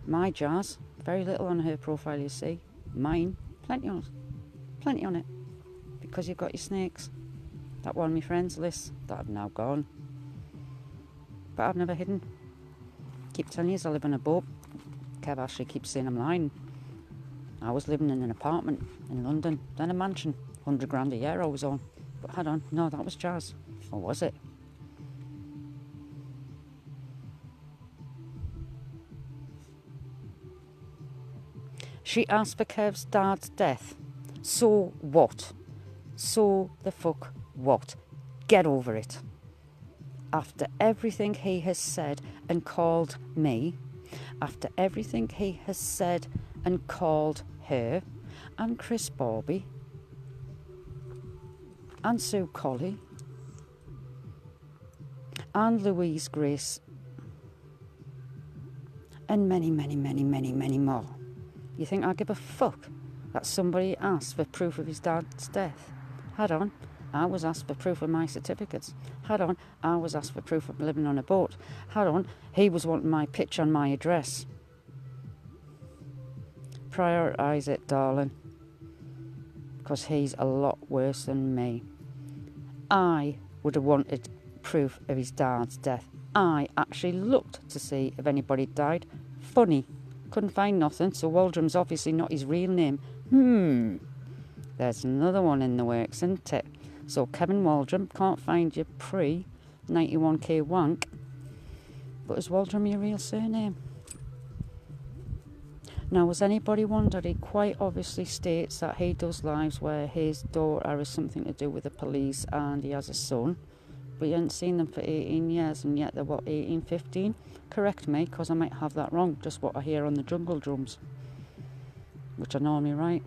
My Jazz, very little on her profile, you see. Mine, plenty on it. Plenty on it. Because you've got your snakes. That one, my friends list, that I've now gone. But I've never hidden. Keep telling you I live in a boat. Kev Ashley keeps saying I'm lying. I was living in an apartment in London, then a mansion. 100 grand a year I was on. But hold on, no, that was Jazz. Or was it? She asked for Kev's dad's death. So what? So the fuck what? Get over it. After everything he has said and called me, after everything he has said and called her, and Chris Bobby, and Sue Colley, and Louise Grace, and many, many, many, many, many more. You think I give a fuck that somebody asked for proof of his dad's death? Hold on, I was asked for proof of my certificates. Hold on, I was asked for proof of living on a boat. Hold on, he was wanting my picture and my address. Prioritise it, darling, because he's a lot worse than me. I would have wanted proof of his dad's death. I actually looked to see if anybody died. Funny, couldn't find nothing, so Waldrom's obviously not his real name. There's another one in the works, isn't it? So Kevin Waldrom can't find your pre-91k wank, but is Waldrom your real surname? Now, has anybody wondered, he quite obviously states that he does lives where his daughter has something to do with the police and he has a son, but you haven't seen them for 18 years and yet they're, what, 18, 15? Correct me, because I might have that wrong, just what I hear on the jungle drums, which I normally write.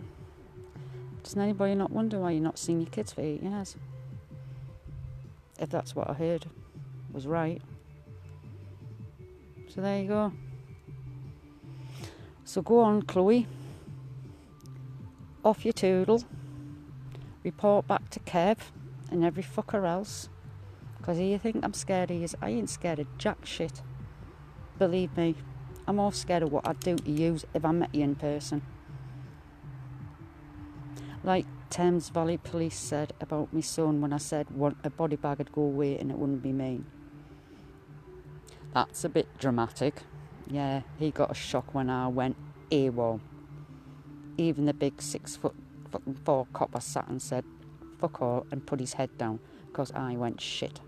Does anybody not wonder why you're not seeing your kids for 8 years? If that's what I heard was right. So there you go. So go on, Chloe. Off your toodle. Report back to Kev and every fucker else. Because you think I'm scared of you. I ain't scared of jack shit. Believe me. I'm more scared of what I'd do to you if I met you in person. Like Thames Valley Police said about my son when I said a body bag would go away and it wouldn't be me. That's a bit dramatic. Yeah, he got a shock when I went AWOL. Even the big 6'4" copper sat and said fuck all and put his head down because I went shit.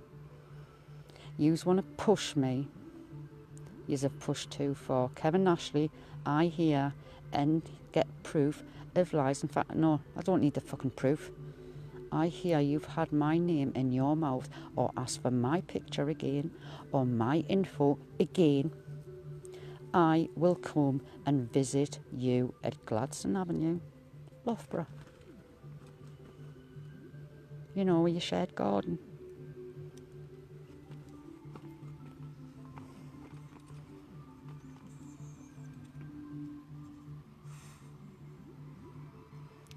Yous want to push me. Yous have pushed too far. Kevin Ashley, I hear and get proof of lies. In fact, no, I don't need the fucking proof. I hear you've had my name in your mouth or asked for my picture again or my info again. I will come and visit you at Gladstone Avenue, Loughborough. You know, where you shared garden.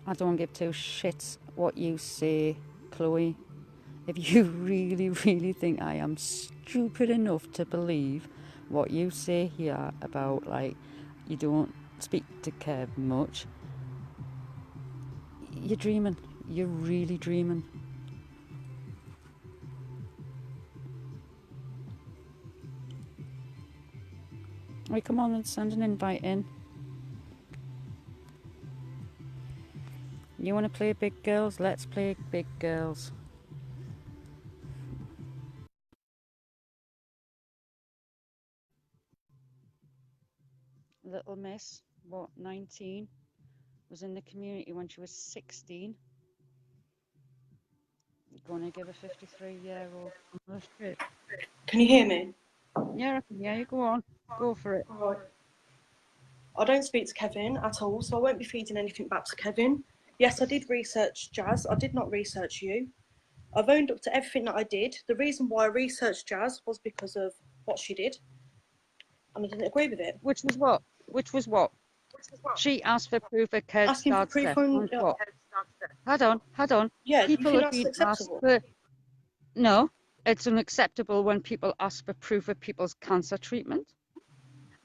I don't give two shits what you say, Chloe. If you really, really think I am stupid enough to believe what you say here about, like, you don't speak to Kev much, you're dreaming. You're really dreaming. Right, come on and send an invite in. You want to play big girls? Let's play big girls. Little Miss, what, 19? Was in the community when she was 16. Going to give a 53-year-old shit. Can you hear me? Yeah, I can hear you. Go on. Go for it. All right. I don't speak to Kevin at all, so I won't be feeding anything back to Kevin. Yes, I did research Jazz. I did not research you. I've owned up to everything that I did. The reason why I researched Jazz was because of what she did, and I didn't agree with it. Which was what? She asked for proof of Kev's dad's death. What? Hold on. Yeah, people you think have that's been acceptable? asked for... No, it's unacceptable when people ask for proof of people's cancer treatment,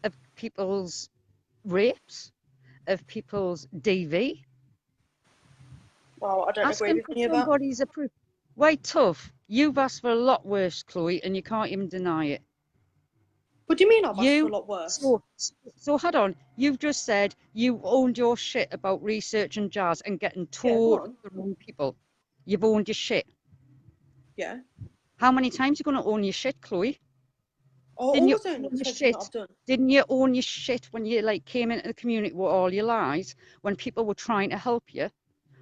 of people's rapes, of people's DV. Well, I don't agree with any of that. Somebody's a proof. Wait, tough. You've asked for a lot worse, Chloe, and you can't even deny it. What do you mean I've asked for a lot worse? So hold on. You've just said you owned your shit about research and Jazz and getting told the wrong people. You've owned your shit. Yeah. How many times are you going to own your shit, Chloe? Didn't you own your shit? Didn't you own your shit when you came into the community with all your lies, when people were trying to help you?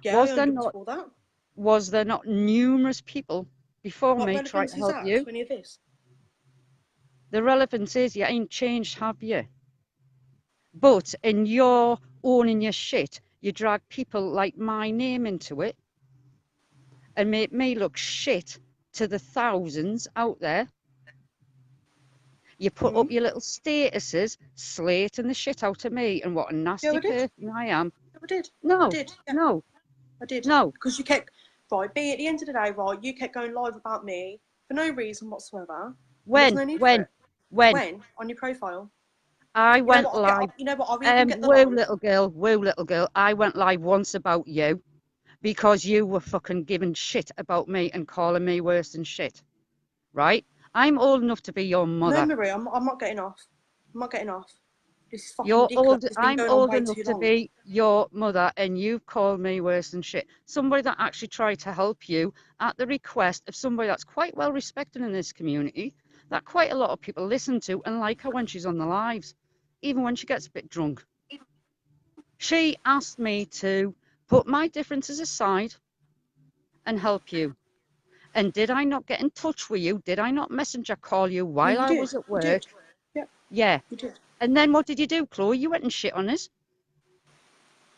Yeah, I owned up to all that. Was there not numerous people before me trying to help you? To any of this? The relevance is you ain't changed, have you? But in your owning your shit, you drag people like my name into it and make me look shit to the thousands out there. You put up your little statuses, slating the shit out of me and what a nasty person I am. I did. No, I did. Yeah. No. I did. No. Because you kept, at the end of the day, you kept going live about me for no reason whatsoever. When? On your profile. I went live. You know what? I'll even get the woo, little girl. I went live once about you because you were fucking giving shit about me and calling me worse than shit. Right? I'm old enough to be your mother. No, Marie, I'm not getting off. I'm not getting off. This is fucking ridiculous. I'm old enough to be your mother and you've called me worse than shit. Somebody that actually tried to help you at the request of somebody that's quite well respected in this community, that quite a lot of people listen to and like her when she's on the lives, even when she gets a bit drunk. She asked me to put my differences aside and help you. And did I not get in touch with you? Did I not messenger call you while I was at work? Yeah. You did. And then what did you do, Chloe? You went and shit on us.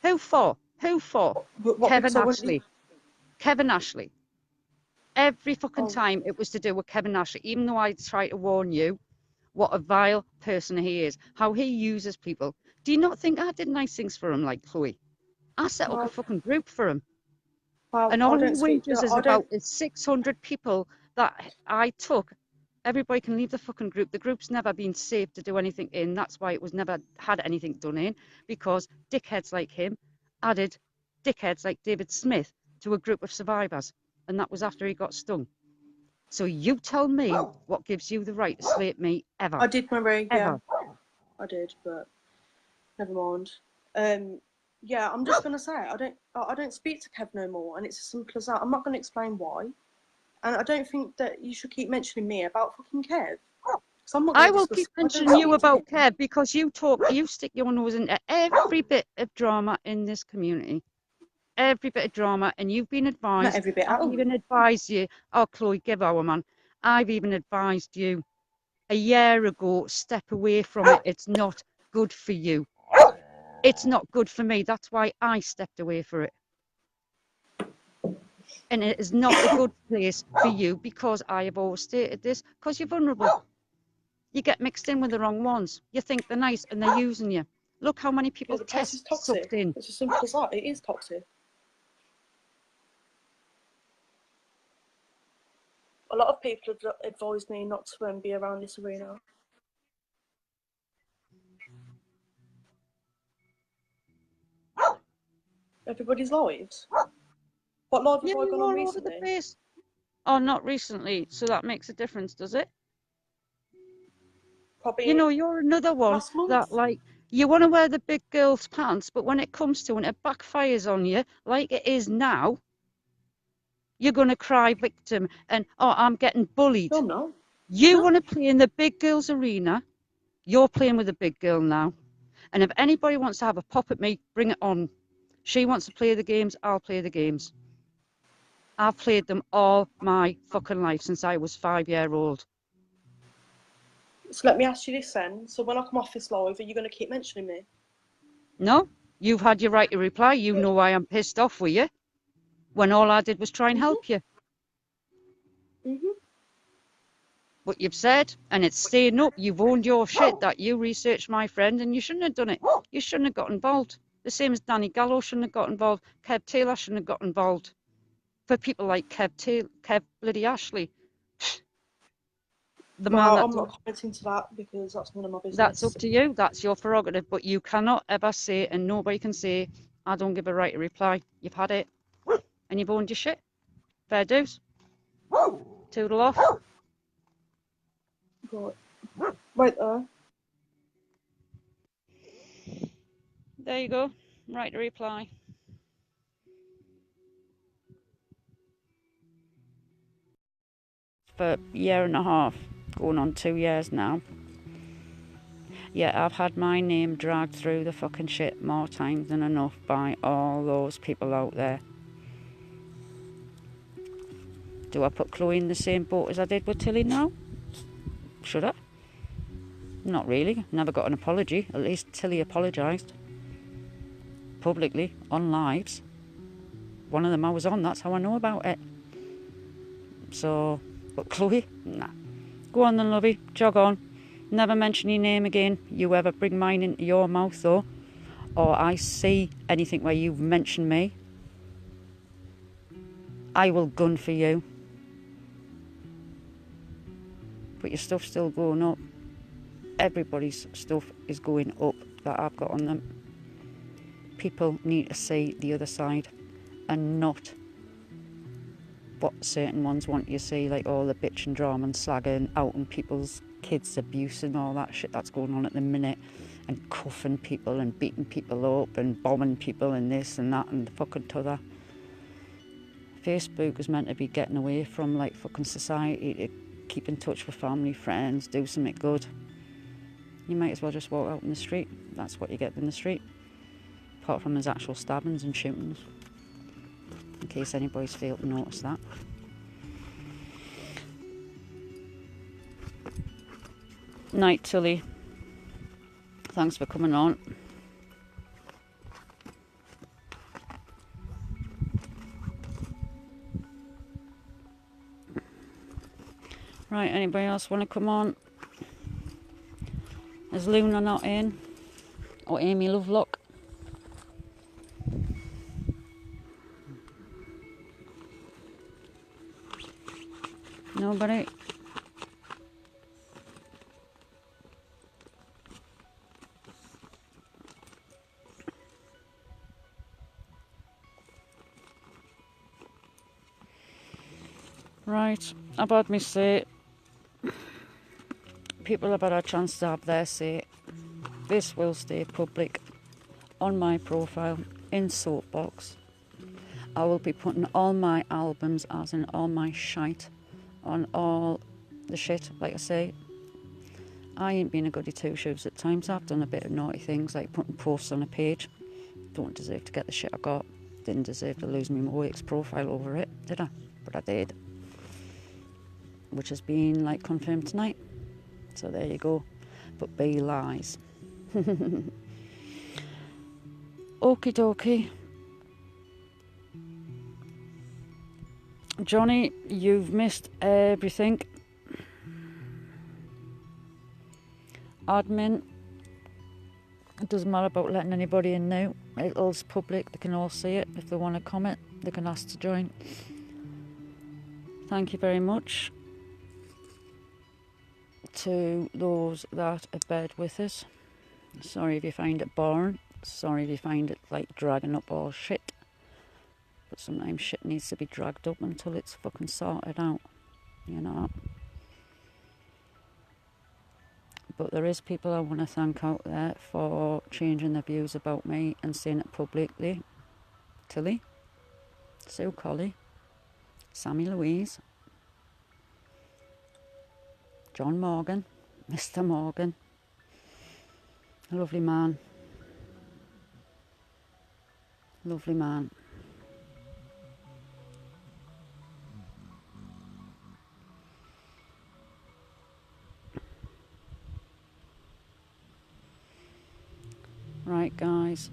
Who for? Kevin Ashley. Kevin Ashley. Every fucking time it was to do with Kevin Ashley, even though I tried to warn you what a vile person he is, how he uses people. Do you not think I did nice things for him, like Chloe? I set up a fucking group for him. And all he wages is about 600 people that I took. Everybody can leave the fucking group. The group's never been safe to do anything in. That's why it was never had anything done in, because dickheads like him added dickheads like David Smith to a group of survivors. And that was after he got stung. So you tell me what gives you the right to slate me ever. I did, Marie. Ever. Yeah, I did, but never mind. Yeah, I'm just gonna say I don't speak to Kev no more, and it's as simple as that. I'm not gonna explain why, and I don't think that you should keep mentioning me about fucking Kev. I will keep mentioning you about Kev because you stick your nose into every bit of drama in this community. Every bit of drama, and you've been advised. Not every bit. I've even advised you. Oh, Chloe, give our man. I've even advised you a year ago. Step away from it. It's not good for you. It's not good for me. That's why I stepped away for it. And it is not a good place for you because I have always stated this. Because you're vulnerable. You get mixed in with the wrong ones. You think they're nice and they're using you. Look how many people test sucked in. It's as simple as that. It is toxic. A lot of people have advised me not to be around this arena. Everybody's lives? What live have I gone on recently? Over the place. Oh, not recently. So that makes a difference, does it? Probably. You know, you're another one that, like, you want to wear the big girl's pants, but when it comes to and it backfires on you, like it is now, you're going to cry victim and, oh, I'm getting bullied. No, no. You want to play in the big girls' arena. You're playing with a big girl now. And if anybody wants to have a pop at me, bring it on. She wants to play the games, I'll play the games. I've played them all my fucking life since I was 5 years old. So let me ask you this then. So when I come off this live, are you going to keep mentioning me? No, you've had your right to reply. You know why I'm pissed off with you. When all I did was try and help you. What you've said, and it's staying up. You've owned your shit that you researched my friend, and you shouldn't have done it. You shouldn't have got involved. The same as Danny Gallo shouldn't have got involved. Kev Taylor shouldn't have got involved. For people like Kev bloody Ashley. I'm not commenting to that because that's none of my business. That's up to you. That's your prerogative. But you cannot ever say, and nobody can say, I don't give a right to reply. You've had it, and you've owned your shit. Fair dues. Toodle off. Right there. There you go. Right to reply. For a year and a half, going on 2 years now. Yeah, I've had my name dragged through the fucking shit more times than enough by all those people out there. Do I put Chloe in the same boat as I did with Tilly now? Should I? Not really. Never got an apology. At least Tilly apologised. Publicly, on lives. One of them I was on, that's how I know about it. So, but Chloe? Nah. Go on then, lovey. Jog on. Never mention your name again. You ever bring mine into your mouth, though, or I see anything where you've mentioned me, I will gun for you. But your stuff's still going up. Everybody's stuff is going up that I've got on them. People need to see the other side and not what certain ones want you to see, like all the bitch and drama and slagging out on people's kids' abuse and all that shit that's going on at the minute, and cuffing people and beating people up and bombing people and this and that and the fucking t'other. Facebook is meant to be getting away from like fucking society to keep in touch with family, friends, do something good. You might as well just walk out in the street. That's what you get in the street. Apart from there's actual stabbings and shootings. In case anybody's failed to notice that. Night, Tilly. Thanks for coming on. Right, anybody else want to come on? Is Luna not in? Or Amy Lovelock? Nobody? Right, I've had me say. People have had a chance to have their say. This will stay public on my profile in Soapbox. I will be putting all my albums, as in all my shite, on all the shit, like I say. I ain't been a goody two-shoes at times. I've done a bit of naughty things, like putting posts on a page. Don't deserve to get the shit I got. Didn't deserve to lose my Moex profile over it, did I? But I did. Which has been, like, confirmed tonight. So there you go. But be lies. Okie dokie. Johnny, you've missed everything. Admin, it doesn't matter about letting anybody in now. It's public, they can all see it. If they want to comment, they can ask to join. Thank you very much. to those that are bed with us. Sorry if you find it boring. Sorry if you find it like dragging up all shit. But sometimes shit needs to be dragged up until it's fucking sorted out, you know. But there is people I want to thank out there for changing their views about me and saying it publicly. Tilly, Sue Colley, Sammy Louise, John Morgan, Mr. Morgan, a lovely man. Lovely man. Right, guys,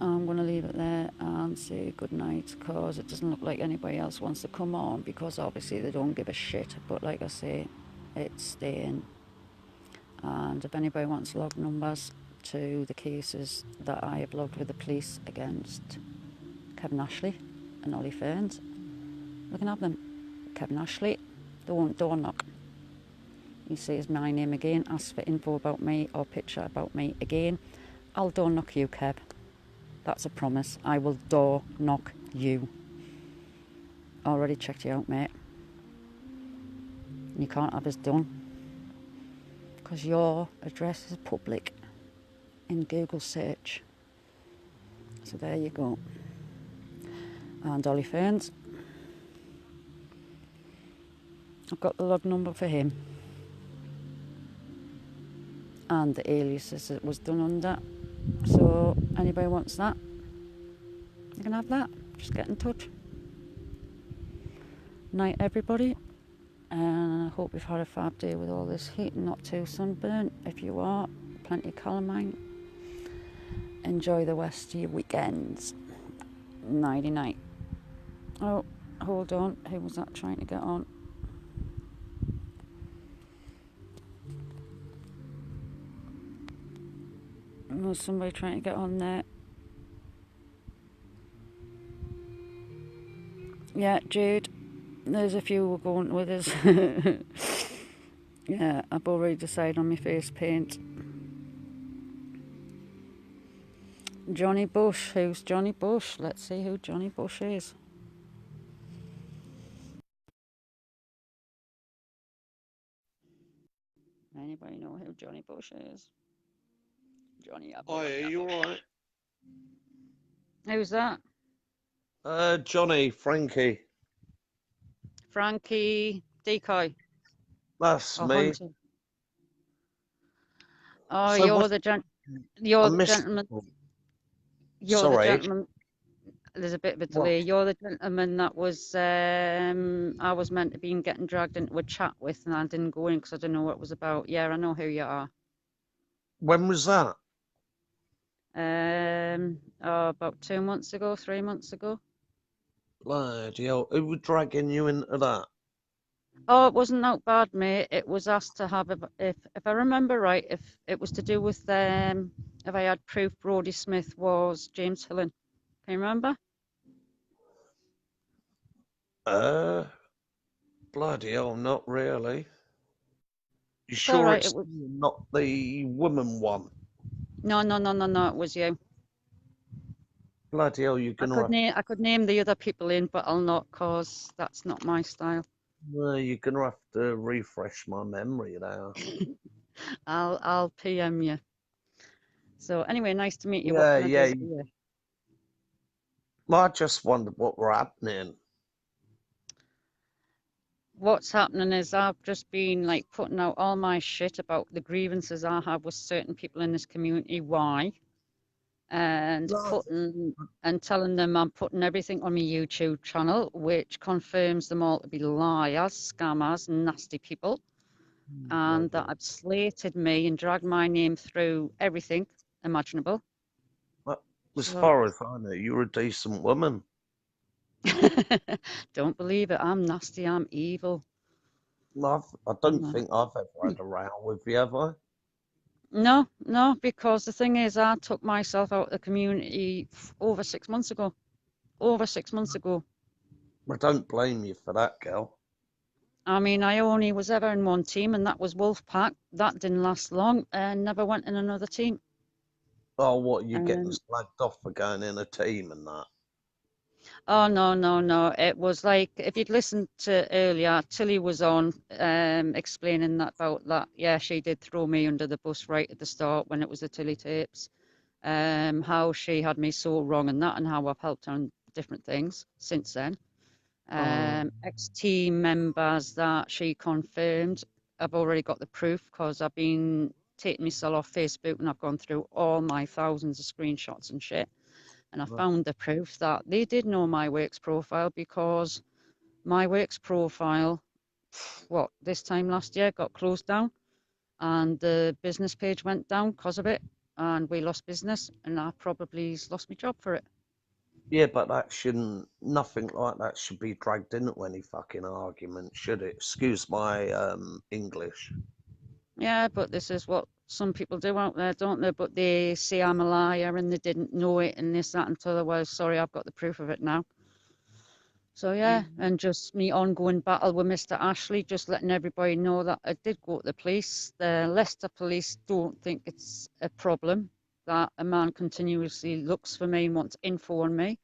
I'm going to leave it there and say good night, because it doesn't look like anybody else wants to come on, because obviously they don't give a shit. But like I say, it's staying. And if anybody wants log numbers to the cases that I have logged with the police against Kev Ashley and Ollie Ferns, we can have them. Kev Ashley, don't door knock. He says my name again, asks for info about me or picture about me again. I'll door knock you, Kev. That's a promise. I will door knock you. Already checked you out, mate. You can't have us done, because your address is public in Google search. So there you go. And Ollie Ferns, I've got the log number for him and the aliases it was done under. So anybody wants that, you can have that. Just get in touch. Night, everybody. And I hope you've had a fab day with all this heat and not too sunburnt. If you are, plenty of calamine. Enjoy the rest of your weekends. Nighty night. Oh, hold on. Who was that trying to get on? Was somebody trying to get on there? Yeah, Jude. There's a few were going with us. Yeah, I've already decided on my face paint. Johnny Bush. Who's Johnny Bush? Let's see who Johnny Bush is. Anybody know who Johnny Bush is? Johnny Apple. Hi, are you alright? Who's that? Johnny, Frankie. Frankie Decoy. That's Or me. Hunter. Oh, So you're what- the I missed- gentleman. You're Sorry. the gentleman. There's a bit of a delay. You're the gentleman that was I was meant to be getting dragged into a chat with, and I didn't go in because I didn't know what it was about. Yeah, I know who you are. When was that? About 2 months ago, 3 months ago. Bloody hell. Who was dragging you into that? Oh, it wasn't that bad, mate. It was asked to have, if I remember right, if it was to do with if I had proof Brodie Smith was James Hillen. Can you remember? Bloody hell, not really. You It's sure alright, it's it was... not the woman one? No, it was you. Bloody hell, you're gonna I could name the other people in, but I'll not, cause that's not my style. Well, you're gonna have to refresh my memory there. I'll PM you. So anyway, nice to meet you. Yeah, What can I do for you? Well, I just wondered what were happening. What's happening is I've just been like putting out all my shit about the grievances I have with certain people in this community. Why? And telling them I'm putting everything on my YouTube channel, which confirms them all to be liars, scammers, nasty people, and that I've slated me and dragged my name through everything imaginable. As far as I know, you're a decent woman. Don't believe it. I'm nasty. I'm evil. I don't think I've ever had a row with you, have I? No, because the thing is, I took myself out of the community over 6 months ago. I I don't blame you for that, girl. I mean, I only was ever in one team, and that was Wolfpack. That didn't last long, and never went in another team. Oh, what, you getting Um, slagged off for going in a team and that? oh no, no, no! It was like if you'd listened to earlier, Tilly was on explaining that about that. Yeah, she did throw me under the bus right at the start when it was the Tilly tapes. How she had me so wrong and that, and how I've helped her on different things since then. Ex-team members that she confirmed. I've already got the proof because I've been taking myself off Facebook and I've gone through all my thousands of screenshots and shit. And I found the proof that they did know my works profile because my works profile, this time last year got closed down and the business page went down because of it. And we lost business and I probably lost my job for it. Yeah, but that shouldn't, nothing like that should be dragged into any fucking argument, should it? Excuse my English. Yeah, but this is what some people do out there, don't they? But they say I'm a liar and they didn't know it and this, that, and the other. Well, sorry, I've got the proof of it now. So yeah, and just me ongoing battle with Mr. Ashley, just letting everybody know that I did go to the police. The Leicester police don't think it's a problem that a man continuously looks for me and wants info on me.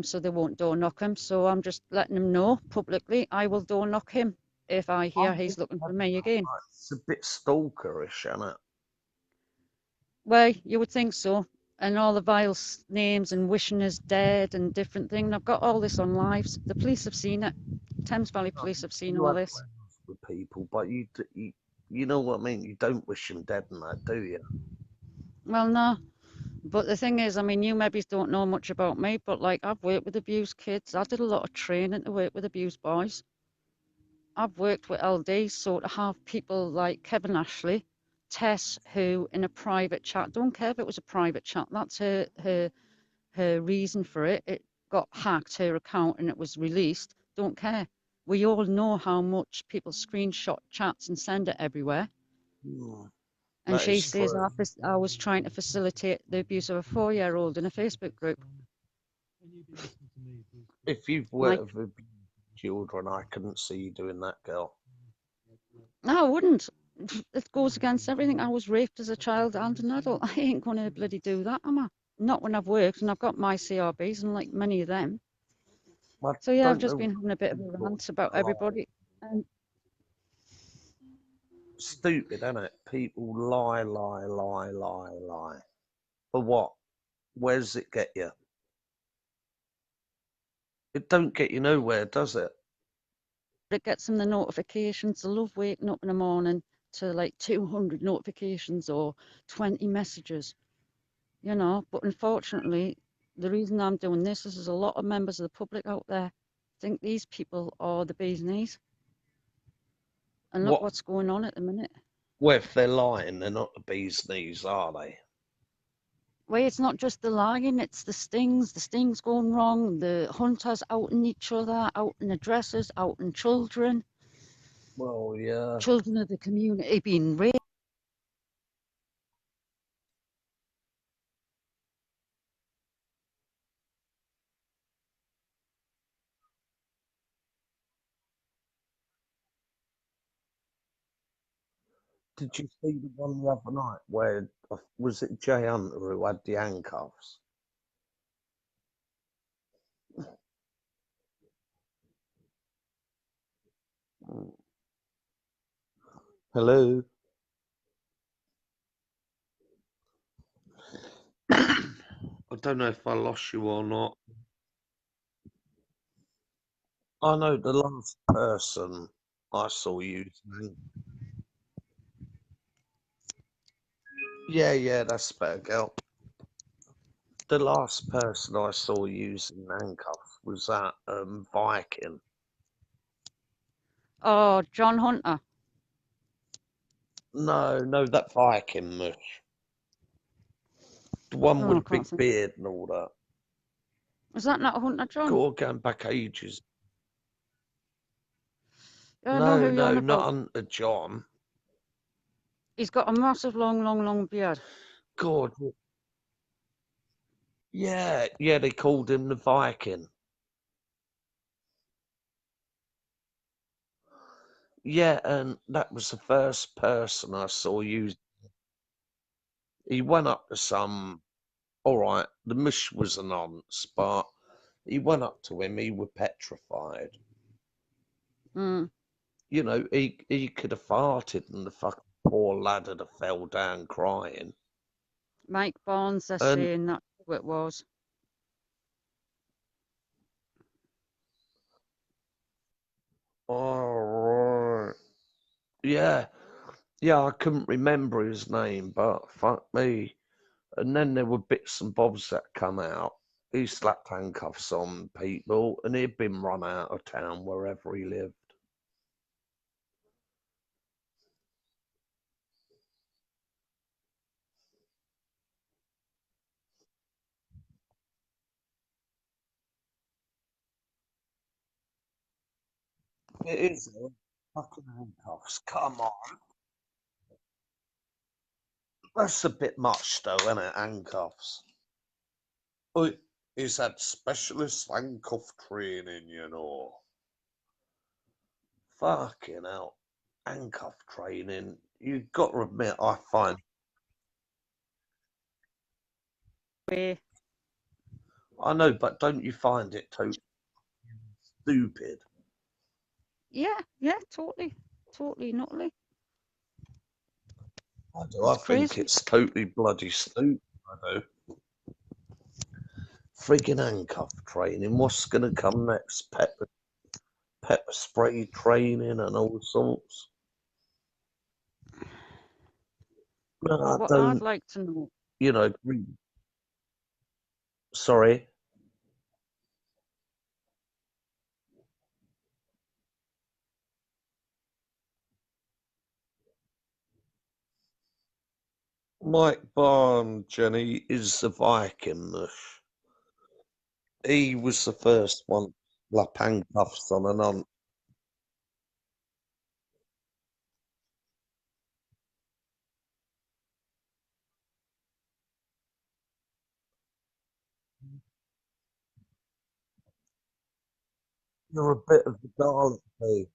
So they won't door knock him. So I'm just letting him know publicly I will door knock him if I hear he's looking for me again. It's a bit stalkerish, isn't it? Well, you would think so. And all the vile names and wishing us dead and different things. I've got all this on lives. The police have seen it. Thames Valley Police have seen You all have this. plans with people, but you know what I mean? You don't wish them dead and that, do you? Well, no. But the thing is, I mean, you maybe don't know much about me, but like I've worked with abused kids. I did a lot of training to work with abused boys. I've worked with LD, so to have people like Kevin Ashley, Tess, who in a private chat, don't care if it was a private chat, that's her reason for it. It got hacked, her account, and it was released. Don't care. We all know how much people screenshot chats and send it everywhere. And That she is says true. I was trying to facilitate the abuse of a 4-year-old in a Facebook group. If you've Like, worked with children, I couldn't see you doing that, girl. no, I wouldn't. It goes against everything. I was raped as a child and an adult. I ain't going to bloody do that, am I? Not when I've worked and I've got my CRBs and like many of them. I So yeah, I've don't just know. been having a bit of a rant about everybody. And Stupid, isn't it? People lie, lie, lie, lie, lie. For what? Where does it get you? It don't get you nowhere, does it? it gets them the notifications. I love waking up in the morning to like 200 notifications or 20 messages, you know. But unfortunately, the reason I'm doing this is there's a lot of members of the public out there think these people are the bee's knees. And look What? what's going on at the minute. Well, if they're lying, they're not the bee's knees, are they? Well, it's not just the lying, it's the stings going wrong, the hunters outing each other, outing addresses, outing children. Well, yeah. Children of the community being raped. Did you see the one the other night where, was it Jay Hunter who had the handcuffs? Hello? I don't know if I lost you or not. I know the last person I saw using. Yeah, that's better, girl. The last person I saw using handcuffs was that Viking. Oh, John Hunter. No, that Viking mush. The one with Oh, the big beard and all that. Is that not Hunter John? Go on, going back ages. I know who you're on No, about. not Hunter John. He's got a massive, long beard. God. Yeah, they called him the Viking. Yeah, and that was the first person I saw use. He went up to some. All right, the mish was a nonce, but he went up to him. He was petrified. Mm. You know, he could have farted, and the fucking poor lad would have fell down crying. Mike Barnes, they're And saying that's who it was. oh, yeah, yeah, I couldn't remember his name, but fuck me. And then there were bits and bobs that come out. He slapped handcuffs on people, and he'd been run out of town wherever he lived. It is fucking handcuffs. Come on, that's a bit much, though, isn't it? Handcuffs. Oh, he's had specialist handcuff training, you know. Fucking hell, handcuff training. You've got to admit, I find. Way. I know, but don't you find it totally stupid? Yeah, totally. Totally, nutty. I do. I It's think crazy. it's totally bloody stupid. I do. Friggin' handcuff training. What's going to come next? Pepper spray training and all sorts. No, I What I'd don't. like to know, You know. Sorry, Mike Barn, Jenny, is the Viking. He was the first one. Lap handcuffs on and on. You're a bit of a Dalek, too.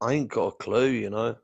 I ain't got a clue, you know.